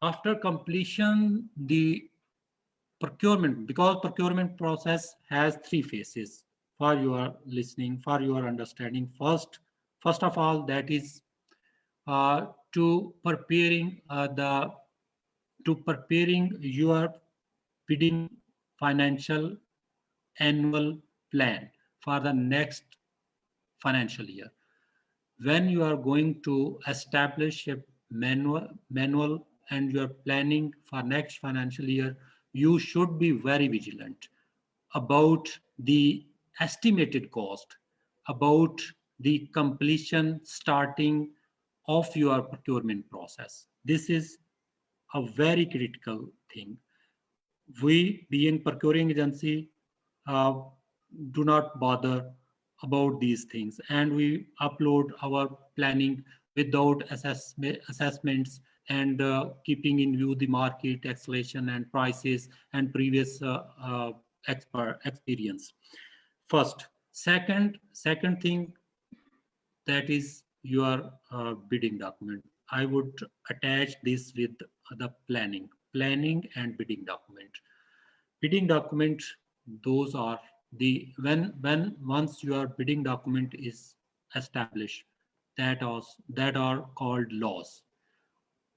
after completion the procurement, because procurement process has three phases for your listening, for your understanding. First of all, that is to preparing your bidding financial annual plan for the next financial year. When you are going to establish a manual and you are planning for next financial year, you should be very vigilant about the estimated cost, about the completion starting of your procurement process. This is a very critical thing. We, being procuring agency, uh, do not bother about these things, and we upload our planning without assessments and keeping in view the market acceleration and prices and previous experience. First, second thing, that is your bidding document. I would attach this with the planning and bidding document. Bidding document, those are the when once your bidding document is established, that are called laws.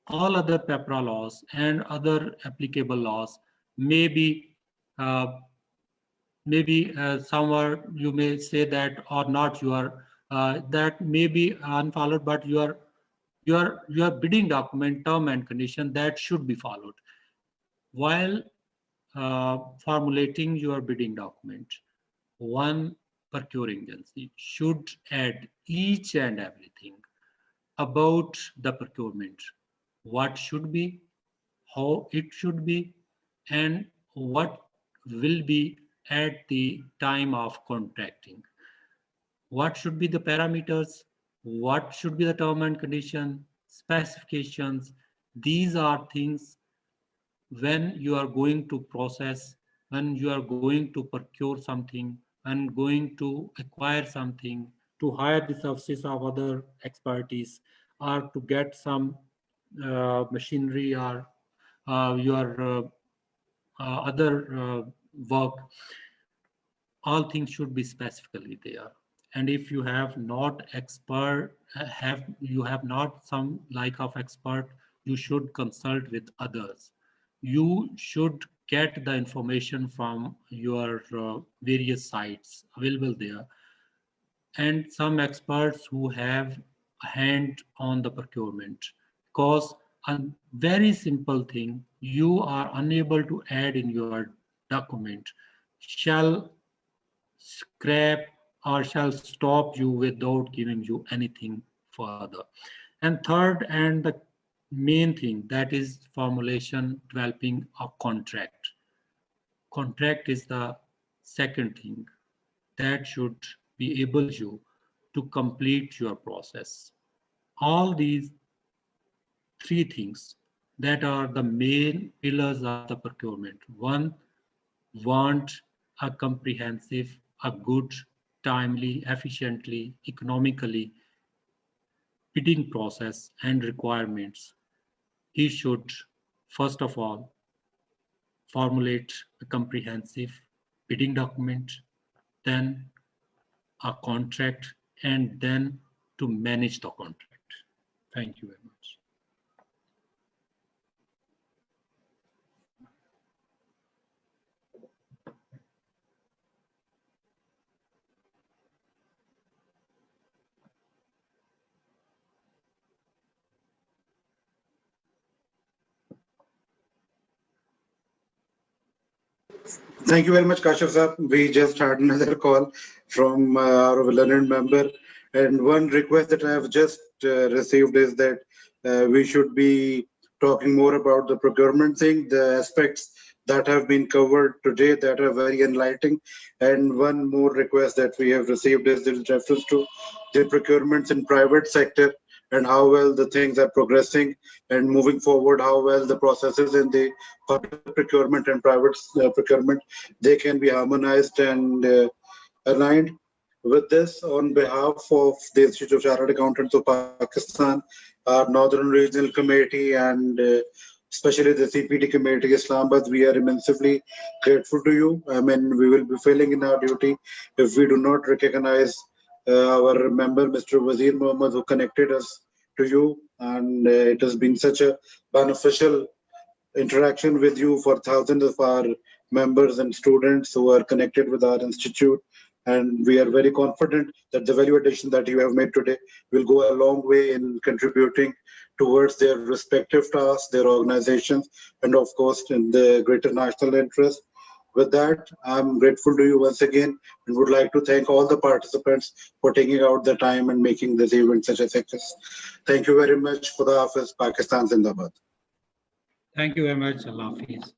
All other PEPRA laws and other applicable laws may be uh, maybe somewhere you may say that or not, your that may be unfollowed, but your bidding document term and condition, that should be followed while formulating your bidding document. One procuring agency should add each and everything about the procurement: what should be, how it should be, and what will be at the time of contracting. What should be the parameters? What should be the term and condition, specifications? These are things when you are going to process, when you are going to procure something, and going to acquire something, to hire the services of other expertise, or to get some machinery or your other work, all things should be specifically there. And if you have not expert, you have not some like of expert, you should consult with others. You should get the information from your various sites available there, and some experts who have a hand on the procurement. Because a very simple thing you are unable to add in your document shall scrap or shall stop you without giving you anything further. And third, and the main thing, that is formulation, developing a contract. Contract is the second thing that should be able you to complete your process. All these three things that are the main pillars of the procurement. One, want a comprehensive, a good, timely, efficiently, economically bidding process and requirements. He should, first of all, formulate a comprehensive bidding document, then a contract, and then to manage the contract. Thank you very much. Thank you very much, Kashif sir. We just had another call from our learned member, and one request that I have just received is that we should be talking more about the procurement thing, the aspects that have been covered today that are very enlightening. And one more request that we have received is in reference to the procurements in private sector and how well the things are progressing, and moving forward, how well the processes in the public procurement and private procurement, they can be harmonized and aligned. With this, on behalf of the Institute of Chartered Accountants of Pakistan, our Northern Regional Committee, and especially the CPT Committee Islamabad, we are immensely grateful to you. I mean, we will be failing in our duty if we do not recognize our member, Mr. Wazir Mohammed, who connected us to you. And it has been such a beneficial interaction with you for thousands of our members and students who are connected with our institute. And we are very confident that the value addition that you have made today will go a long way in contributing towards their respective tasks, their organizations, and of course, in the greater national interest. With that, I'm grateful to you once again and would like to thank all the participants for taking out the time and making this event such a success. Thank you very much. Khuda Hafiz, Pakistan Zindabad. Thank you very much. Allah Hafiz.